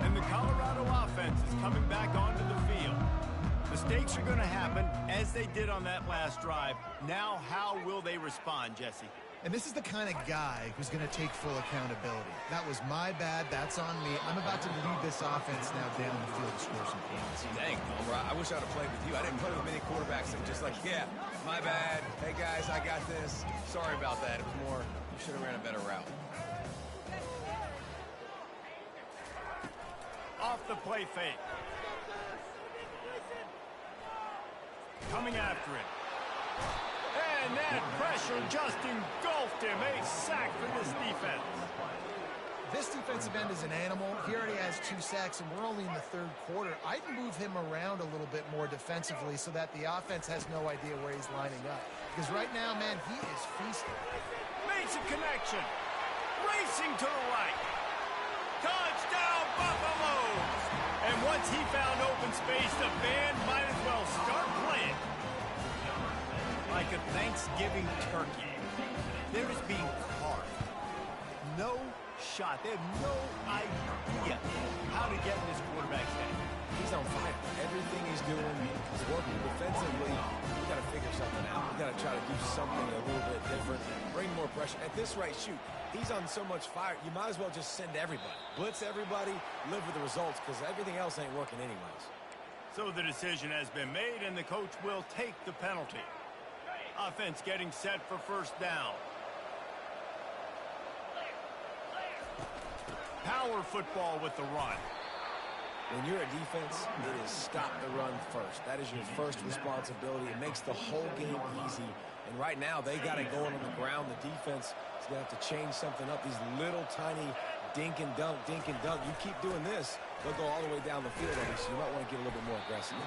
And the Colorado offense is coming back onto the field. Mistakes are going to happen, as they did on that last drive. Now, how will they respond, Jesse? And this is the kind of guy who's going to take full accountability. That was my bad. That's on me. I'm about to lead this offense now down the field to score some points. Dang, Homer, I wish I'd have played with you. I didn't play with many quarterbacks that were just like, yeah, my bad. Hey, guys, I got this. Sorry about that. It was more, you should have ran a better route. Off the play fake. Coming after it. And that pressure just engulfed him. A sack for this defense. This defensive end is an animal. He already has 2 sacks, and we're only in the 3rd quarter. I'd move him around a little bit more defensively so that the offense has no idea where he's lining up. Because right now, man, he is feasting. Makes a connection. Racing to the right. Touchdown, Buffaloes! And once he found open space, the band might as well start playing. Like a Thanksgiving turkey. They're just being carved. No shot. They have no idea how to get in this quarterback's head. He's on fire. Everything he's doing is working defensively. We got to figure something out. We got to try to do something a little bit different. Bring more pressure. At this rate, shoot, he's on so much fire, you might as well just send everybody. Blitz everybody, live with the results, because everything else ain't working anyways. So the decision has been made, and the coach will take the penalty. Offense getting set for 1st down. Power football with the run. When you're a defense, it is stop the run first. That is your first responsibility. It makes the whole game easy. And right now, they got it going on the ground. The defense is going to have to change something up. These little tiny dink and dunk, dink and dunk. You keep doing this, they'll go all the way down the field on you, so you might want to get a little bit more aggressive.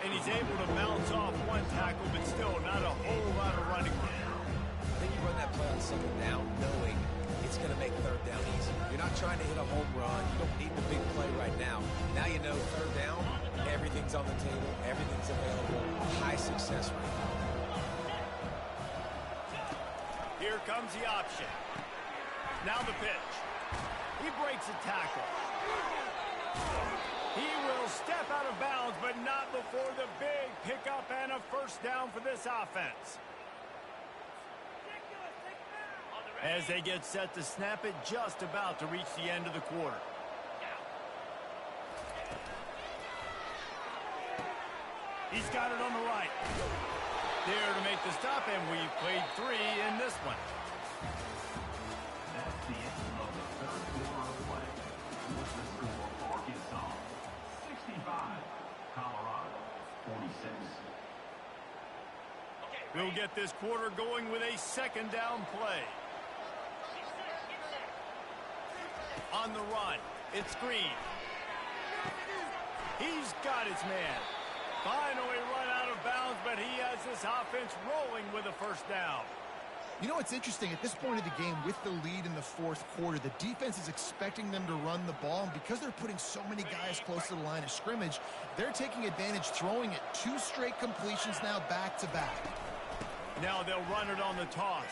And he's able to bounce off one tackle, but still not a whole lot of running room. I think you run that play on second down knowing it's going to make third down easy. You're not trying to hit a home run. You don't need the big play right now. Now you know third down, everything's on the table, everything's available, high success rate. Here comes the option. Now the pitch. He breaks a tackle. He will step out of bounds, but not before the big pickup and a first down for this offense. As they get set to snap it, just about to reach the end of the quarter. He's got it on the right. There to make the stop, and we've played 3 in this one. That's the end of the third quarter of play. With the score, Arkansas 65, Colorado 46. We'll get this quarter going with a second down play. On the run, it's Green. He's got his man. Finally run out of bounds, but he has this offense rolling with a first down. You know what's interesting? At this point of the game, with the lead in the fourth quarter, the defense is expecting them to run the ball, and because they're putting so many guys close to the line of scrimmage, they're taking advantage, throwing it 2 straight completions now back-to-back. Now they'll run it on the toss.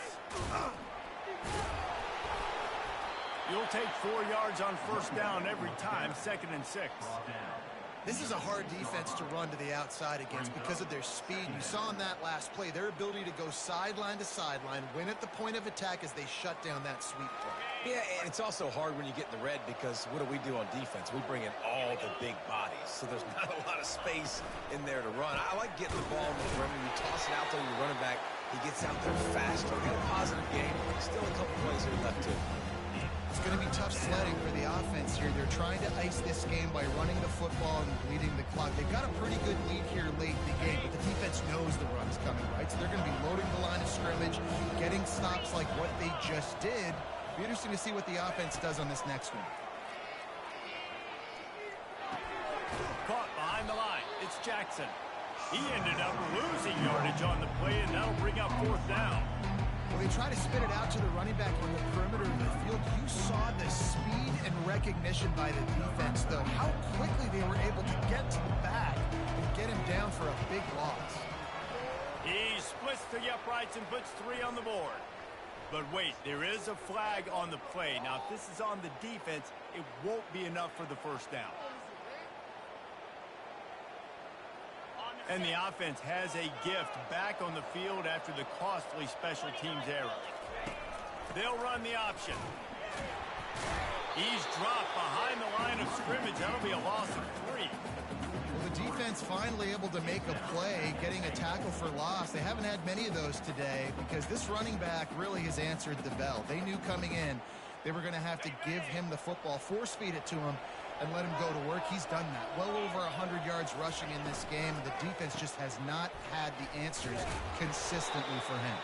You'll take 4 yards on first down every time, 2nd and 6. This is a hard defense to run to the outside against because of their speed. You saw in that last play, their ability to go sideline to sideline, win at the point of attack as they shut down that sweep play. Yeah, and it's also hard when you get in the red because what do we do on defense? We bring in all the big bodies, so there's not a lot of space in there to run. I like getting the ball in the perimeter. You toss it out there, you're running back. He gets out there faster. We got a positive game. Still a couple plays here left, too. It's going to be tough sledding for the offense here. They're trying to ice this game by running the football and bleeding the clock. They've got a pretty good lead here late in the game, but the defense knows the run's coming, right? So they're going to be loading the line of scrimmage, getting stops like what they just did. Be interesting to see what the offense does on this next one. Caught behind the line. It's Jackson. He ended up losing yardage on the play, and that'll bring up 4th down. Well, they try to spit it out to the running back on the perimeter of the field. You saw the speed and recognition by the defense, though. How quickly they were able to get to the back and get him down for a big loss. He splits the uprights and puts 3 on the board. But wait, there is a flag on the play. Now, if this is on the defense, it won't be enough for the first down. And the offense has a gift back on the field after the costly special teams error. They'll run the option. He's dropped behind the line of scrimmage. That'll be a loss of 3. Well, the defense finally able to make a play, getting a tackle for loss. They haven't had many of those today because this running back really has answered the bell. They knew coming in they were going to have to give him the football, force feed it to him, and let him go to work. He's done that. Well over 100 yards rushing in this game. The defense just has not had the answers consistently for him.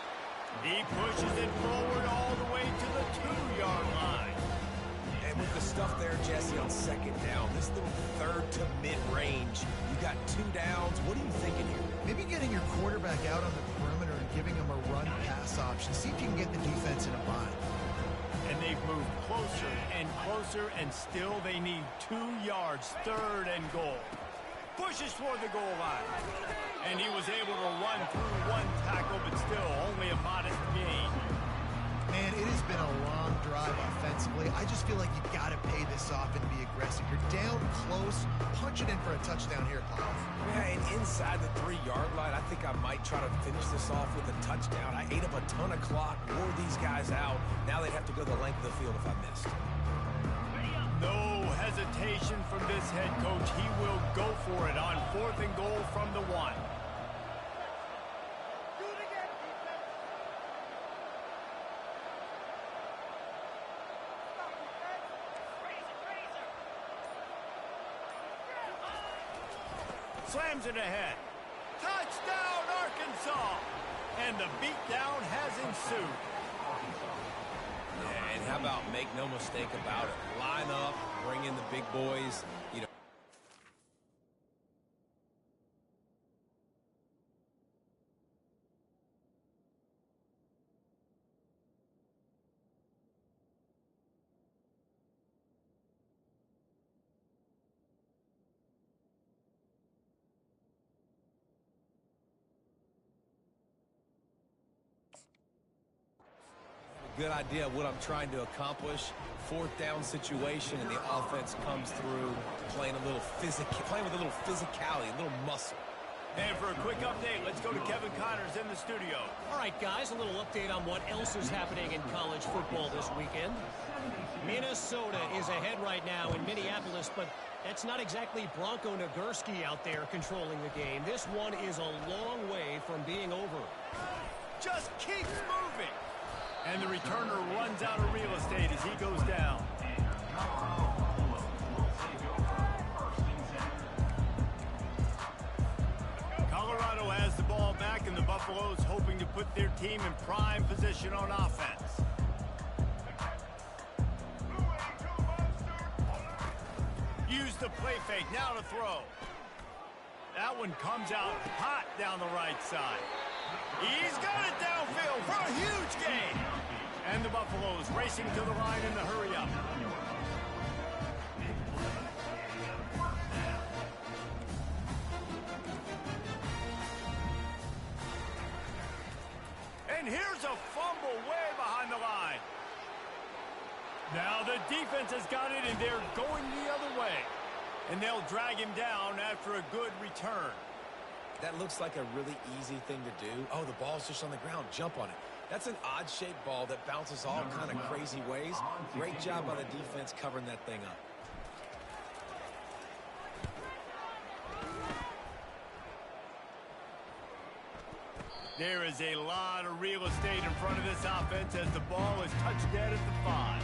He pushes it forward all the way to the 2-yard line. And with the stuff there, Jesse, on second down, this little third to mid-range, you got 2 downs. What are you thinking here? Maybe getting your quarterback out on the perimeter and giving him a run-pass option. See if you can get the defense in a bind. And they've moved closer and closer, and still they need 2 yards, 3rd and goal. Pushes toward the goal line. And he was able to run through 1 tackle, but still only a modest gain. Man, it has been a long drive offensively. I just feel like you got to pay this off and be aggressive. You're down close. Punch it in for a touchdown here, Klaus. Yeah, and inside the 3-yard line, I think I might try to finish this off with a touchdown. I ate up a ton of clock, wore these guys out. Now they'd have to go the length of the field if I missed. No hesitation from this head coach. He will go for it on 4th and goal from the 1. slams it ahead. Touchdown, Arkansas! And the beatdown has ensued. Yeah, and how about make no mistake about it? Line up, bring in the big boys, you know. Good idea of what I'm trying to accomplish. Fourth down situation, and the offense comes through playing with a little physicality, a little muscle. And for a quick update, let's go to Kevin Connors in the studio. All right, guys, a little update on what else is happening in college football this weekend. Minnesota is ahead right now in Minneapolis, but that's not exactly Bronco Nagurski out there controlling the game. This one is a long way from being over. Just keeps moving. And the returner runs out of real estate as he goes down. Colorado has the ball back, and the Buffaloes hoping to put their team in prime position on offense. Use the play fake, now to throw. That one comes out hot down the right side. He's got it downfield for a huge gain. And the Buffaloes racing to the line in the hurry-up. And here's a fumble way behind the line. Now the defense has got it, and they're going the other way. And they'll drag him down after a good return. That looks like a really easy thing to do. Oh, the ball's just on the ground. Jump on it. That's an odd-shaped ball that bounces all kind of crazy ways. Great job by the defense covering that thing up. There is a lot of real estate in front of this offense as the ball is touched dead at the 5.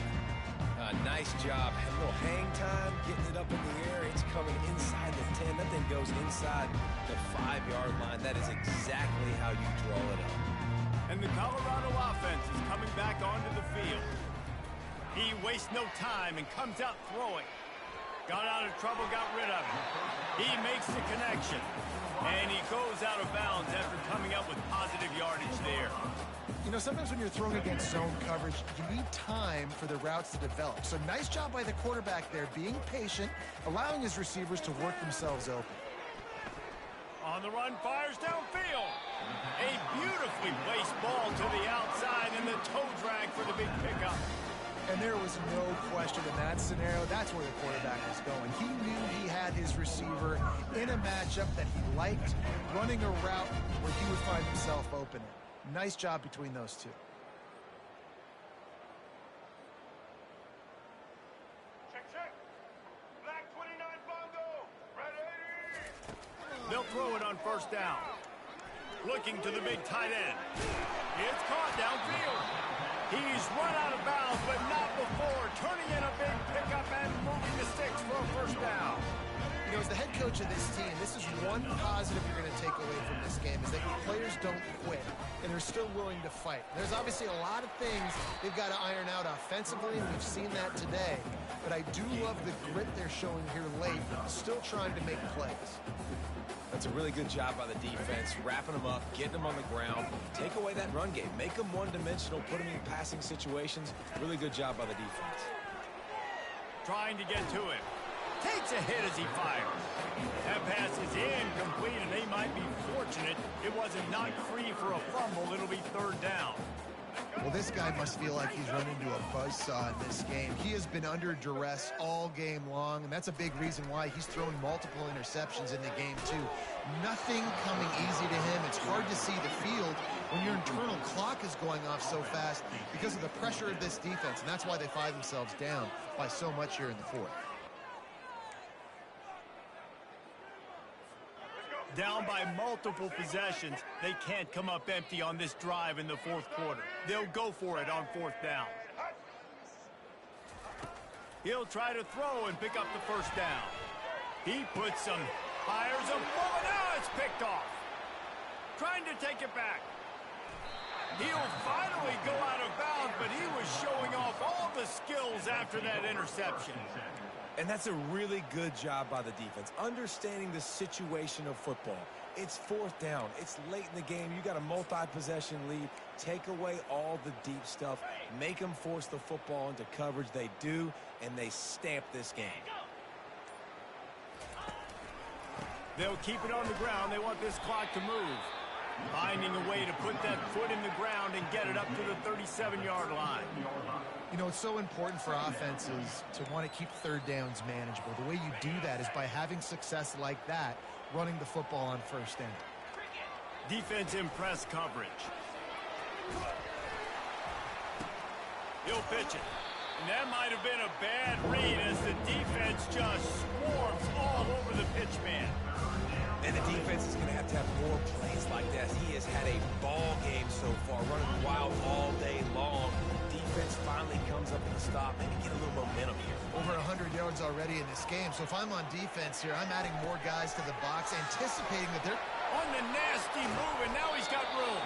Nice job. A little hang time, getting it up in the air. It's coming inside the 10. That thing goes inside the 5-yard line. That is exactly how you draw it up. And the Colorado offense is coming back onto the field. He wastes no time and comes out throwing. Got out of trouble, got rid of it. He makes the connection. And he goes out of bounds after coming up with positive yardage there. You know, sometimes when you're throwing against zone coverage, you need time for the routes to develop. So nice job by the quarterback there, being patient, allowing his receivers to work themselves open. On the run, fires downfield. A beautifully placed ball to the outside, and the toe drag for the big pickup. And there was no question in that scenario. That's where the quarterback was going. He knew he had his receiver in a matchup that he liked, running a route where he would find himself open. Nice job between those two. Check. Black 29 Bongo. Ready. They'll throw it on first down. Looking to the big tight end. It's caught downfield. He's run out of bounds, but not before turning in a big pickup and moving the sticks for a first down. You know, as the head coach of this team, this is one positive you're going to take away from this game, is that your players don't quit, and they're still willing to fight. There's obviously a lot of things they've got to iron out offensively, and we've seen that today. But I do love the grit they're showing here late, still trying to make plays. That's a really good job by the defense, wrapping them up, getting them on the ground. Take away that run game. Make them one-dimensional, put them in passing situations. Really good job by the defense. Trying to get to it. Takes a hit as he fires. That pass is incomplete, and they might be fortunate it wasn't knocked free for a fumble. It'll be third down. Well, this guy must feel like he's run into a buzzsaw in this game. He has been under duress all game long, and that's a big reason why he's thrown multiple interceptions in the game, too. Nothing coming easy to him. It's hard to see the field when your internal clock is going off so fast because of the pressure of this defense, and that's why they find themselves down by so much here in the fourth. Down by multiple possessions, they can't come up empty on this drive in the fourth quarter. They'll go for it on fourth down. He'll try to throw and pick up the first down. He puts some Fires a bullet. Now it's picked off. Trying to take it back. He'll finally go out of bounds, but he was showing off all the skills after that interception. And that's a really good job by the defense, understanding the situation of football. It's fourth down. It's late in the game. You got a multi-possession lead. Take away all the deep stuff. Make them force the football into coverage. They do, and they stamp this game. They'll keep it on the ground. They want this clock to move. Finding a way to put that foot in the ground and get it up to the 37-yard line. You know, it's so important for offenses to want to keep third downs manageable. The way you do that is by having success like that, running the football on first down. Defense in press coverage. He'll pitch it. And that might have been a bad read as the defense just swarms all over the pitch man. And the defense is going to have more plays like that. He has had a ball game so far, running wild all day long. Defense finally comes up with a stop and get a little momentum here. Over 100 yards already in this game. So if I'm on defense here, I'm adding more guys to the box, anticipating that they're on the nasty move, and now he's got room.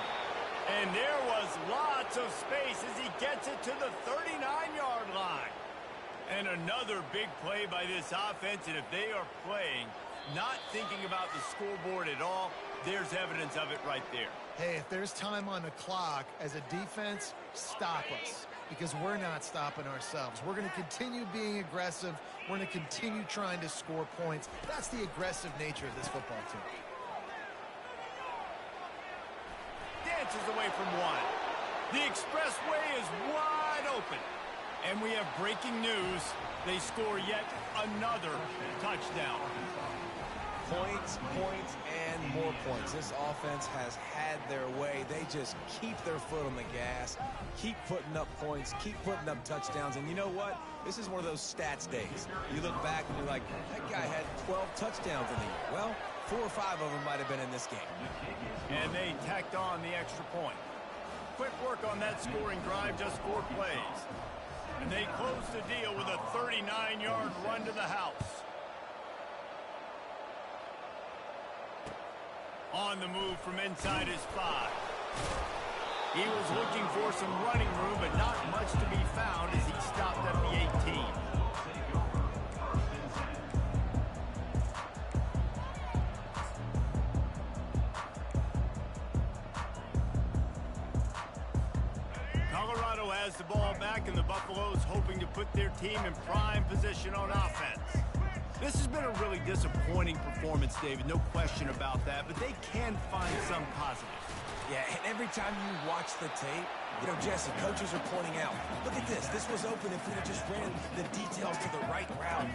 And there was lots of space as he gets it to the 39-yard line. And another big play by this offense, and if they are playing not thinking about the scoreboard at all, there's evidence of it right there. Hey, if there's time on the clock, as a defense, stop us. Because we're not stopping ourselves. We're going to continue being aggressive. We're going to continue trying to score points. That's the aggressive nature of this football team. Dances away from one. The expressway is wide open. And we have breaking news. They score yet another touchdown. Points, points, and more points. This offense has had their way. They just keep their foot on the gas, keep putting up points, keep putting up touchdowns. And you know what? This is one of those stats days. You look back and you're like, that guy had 12 touchdowns in the year. Well, 4 or 5 of them might have been in this game. And they tacked on the extra point. Quick work on that scoring drive, just 4 plays. And they close the deal with a 39-yard run to the house. On the move from inside his 5. He was looking for some running room, but not much to be found as he stopped at the 18. Colorado has the ball back, and the Buffaloes hoping to put their team in prime position on offense. This has been a really disappointing performance, David, no question about that, but they can find some positives. Yeah, and every time you watch the tape, you know, Jesse, coaches are pointing out, look at this. This was open if we had just ran the details to the right route,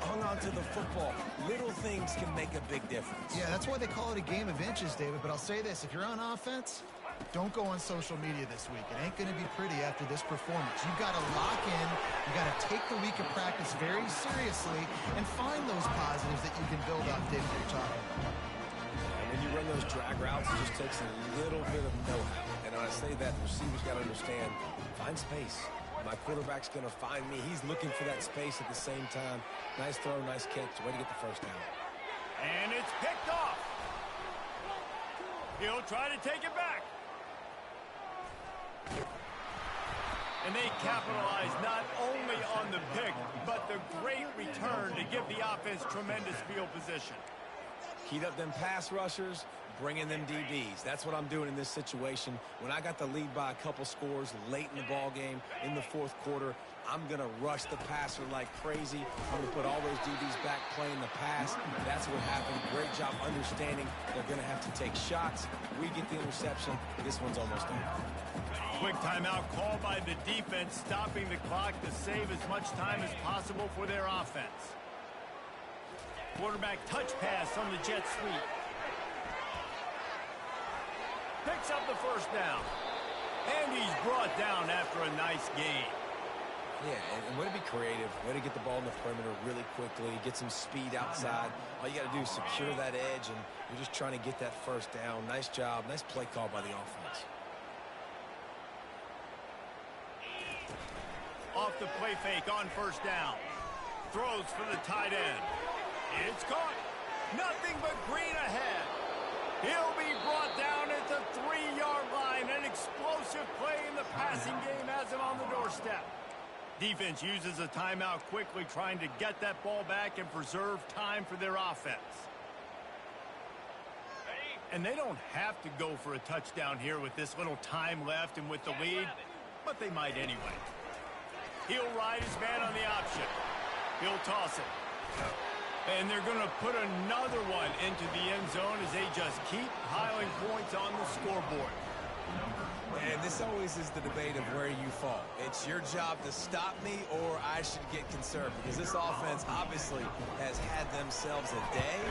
hung on to the football. Little things can make a big difference. Yeah, that's why they call it a game of inches, David. But I'll say this, if you're on offense, don't go on social media this week. It ain't going to be pretty after this performance. You've got to lock in. You've got to take the week of practice very seriously and find those positives that you can build up, David, you're talking about. And when you run those drag routes, it just takes a little bit of know-how. And when I say that, the receivers got to understand, find space. My quarterback's going to find me. He's looking for that space at the same time. Nice throw, nice catch. Way to get the first down. And it's picked off. He'll try to take it back. And they capitalize not only on the pick, but the great return to give the offense tremendous field position. Heat up them pass rushers, bring in them DBs. That's what I'm doing in this situation. When I got the lead by a couple scores late in the ball game in the fourth quarter, I'm going to rush the passer like crazy. I'm going to put all those DBs back playing the pass. That's what happened. Great job understanding they're going to have to take shots. We get the interception. This one's almost over. Quick timeout called by the defense, stopping the clock to save as much time as possible for their offense. Quarterback touch pass on the jet sweep. Picks up the first down. And he's brought down after a nice game. Yeah, and way to be creative, way to get the ball in the perimeter really quickly, get some speed outside. All you got to do is secure that edge, and you're just trying to get that first down. Nice job, nice play call by the offense. Off the play fake on first down. Throws for the tight end. It's caught. Nothing but green ahead. He'll be brought down at the 3-yard line. An explosive play in the passing game has him on the doorstep. Defense uses a timeout quickly, trying to get that ball back and preserve time for their offense. And they don't have to go for a touchdown here with this little time left and with the lead, but they might anyway. He'll ride his man on the option. He'll toss it. And they're going to put another one into the end zone as they just keep piling points on the scoreboard. And this always is the debate of where you fall. It's your job to stop me or I should get concerned, because this offense obviously has had themselves a day,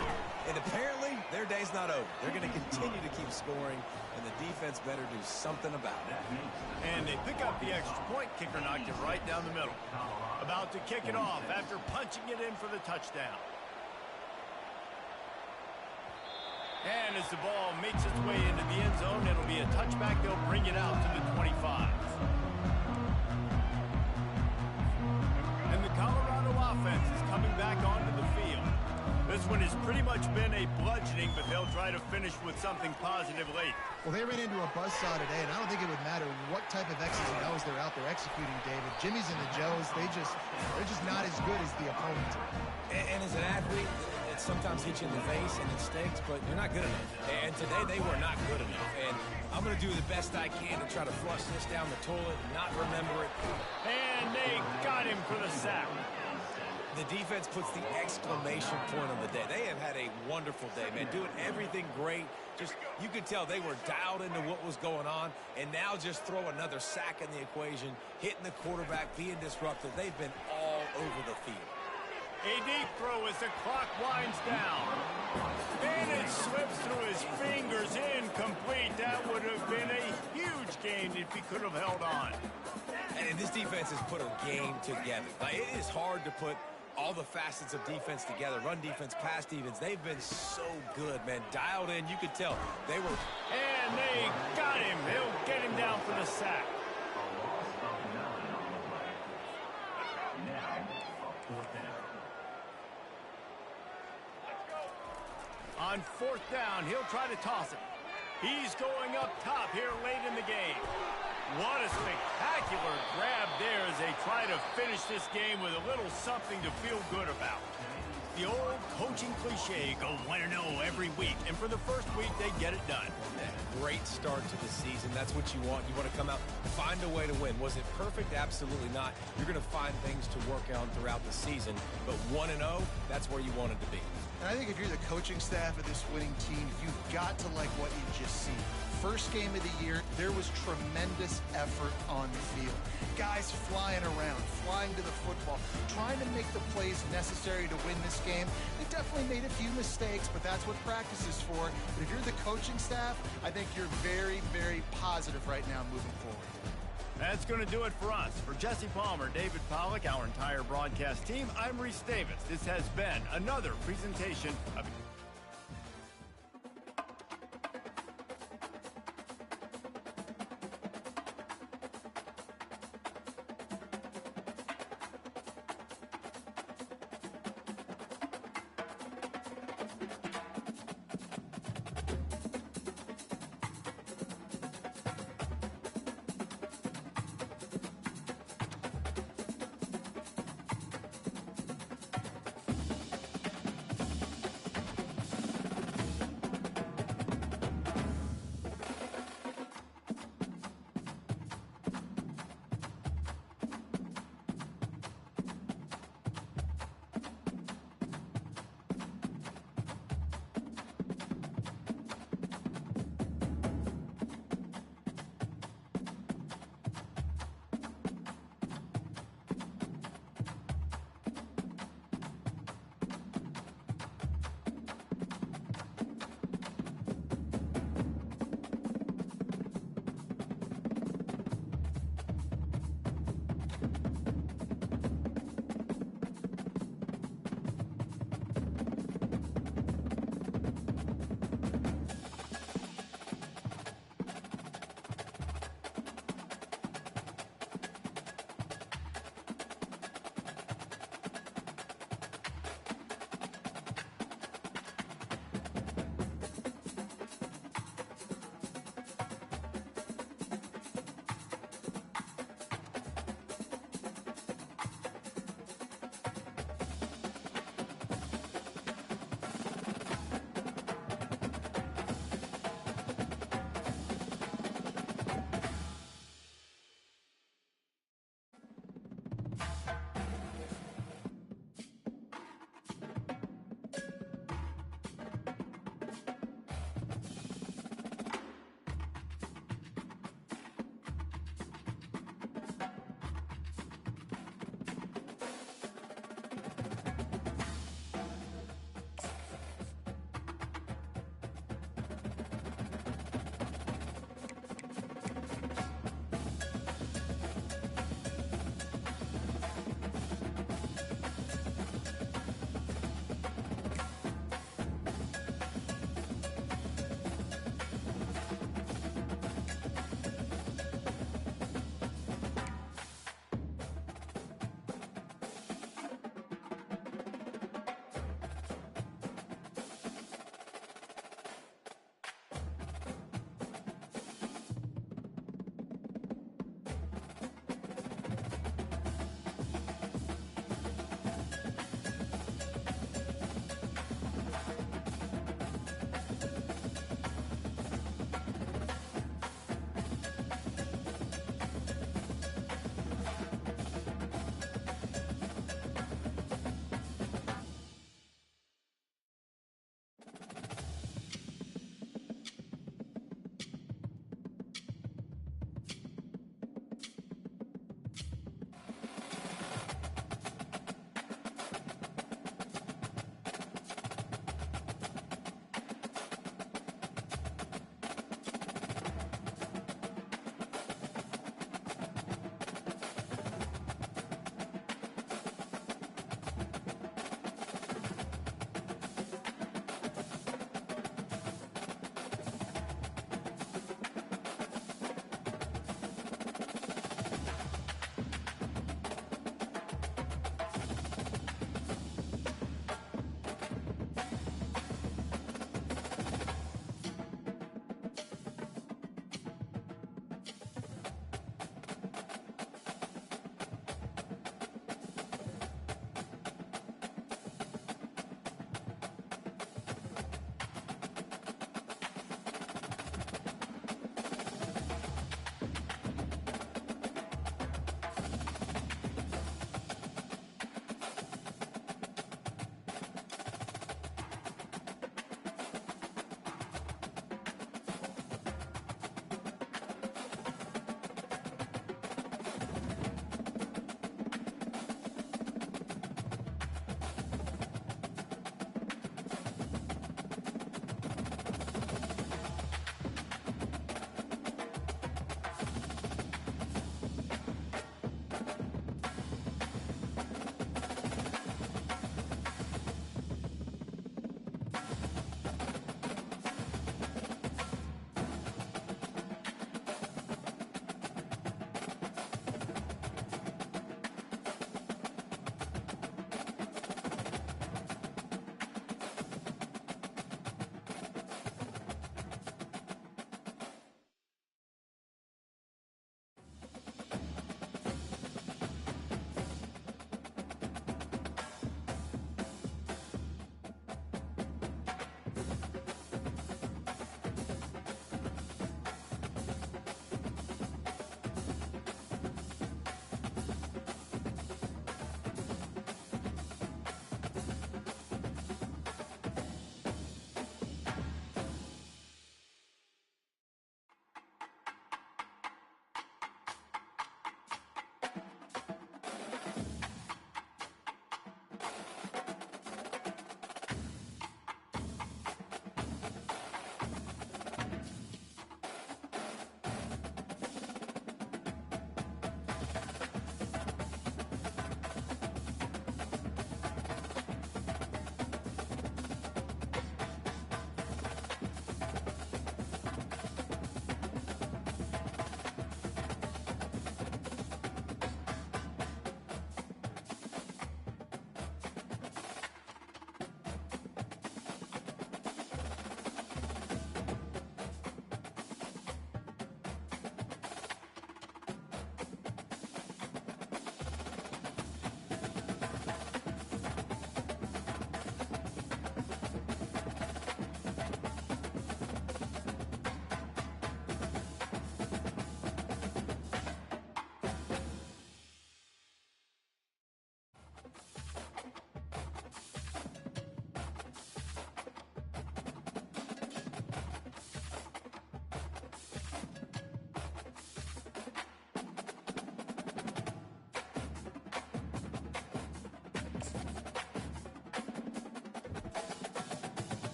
and apparently their day's not over. They're going to continue to keep scoring, and the defense better do something about it. And they pick up the extra point. Kicker knocked it right down the middle. About to kick it off after punching it in for the touchdown. And as the ball makes its way into the end zone, it'll be a touchback. They'll bring it out to the 25. And the Colorado offense is coming back onto the field. This one has pretty much been a bludgeoning, but they'll try to finish with something positive late. Well, they ran into a buzzsaw today, and I don't think it would matter what type of X's and O's they're out there executing, David. Jimmy's and the Joes, they're just not as good as the opponent. And as an athlete, it sometimes hits you in the face and it stinks, but you're not good enough. And today they were not good enough. And I'm going to do the best I can to try to flush this down the toilet and not remember it. And they got him for the sack. The defense puts the exclamation point on the day. They have had a wonderful day, man. Doing everything great. Just, you could tell they were dialed into what was going on. And now just throw another sack in the equation, hitting the quarterback, being disruptive. They've been all over the field. A deep throw as the clock winds down. And it slips through his fingers, incomplete. That would have been a huge gain if he could have held on. And this defense has put a game together. Like, it is hard to put all the facets of defense together. Run defense, pass defense. They've been so good, man. Dialed in. You could tell they were. And they got him. They'll get him down for the sack. On fourth down, he'll try to toss it. He's going up top here late in the game. What a spectacular grab there as they try to finish this game with a little something to feel good about. The old coaching cliche, go 1-0 every week. And for the first week, they get it done. Great start to the season. That's what you want. You want to come out, find a way to win. Was it perfect? Absolutely not. You're going to find things to work on throughout the season. But 1-0, that's where you wanted to be. And I think if you're the coaching staff of this winning team, you've got to like what you've just seen. First game of the year, there was tremendous effort on the field. Guys flying around, flying to the football, trying to make the plays necessary to win this game. They definitely made a few mistakes, but that's what practice is for. But if you're the coaching staff, I think you're very, very positive right now moving forward. That's going to do it for us. For Jesse Palmer, David Pollack, our entire broadcast team, I'm Reese Davis. This has been another presentation of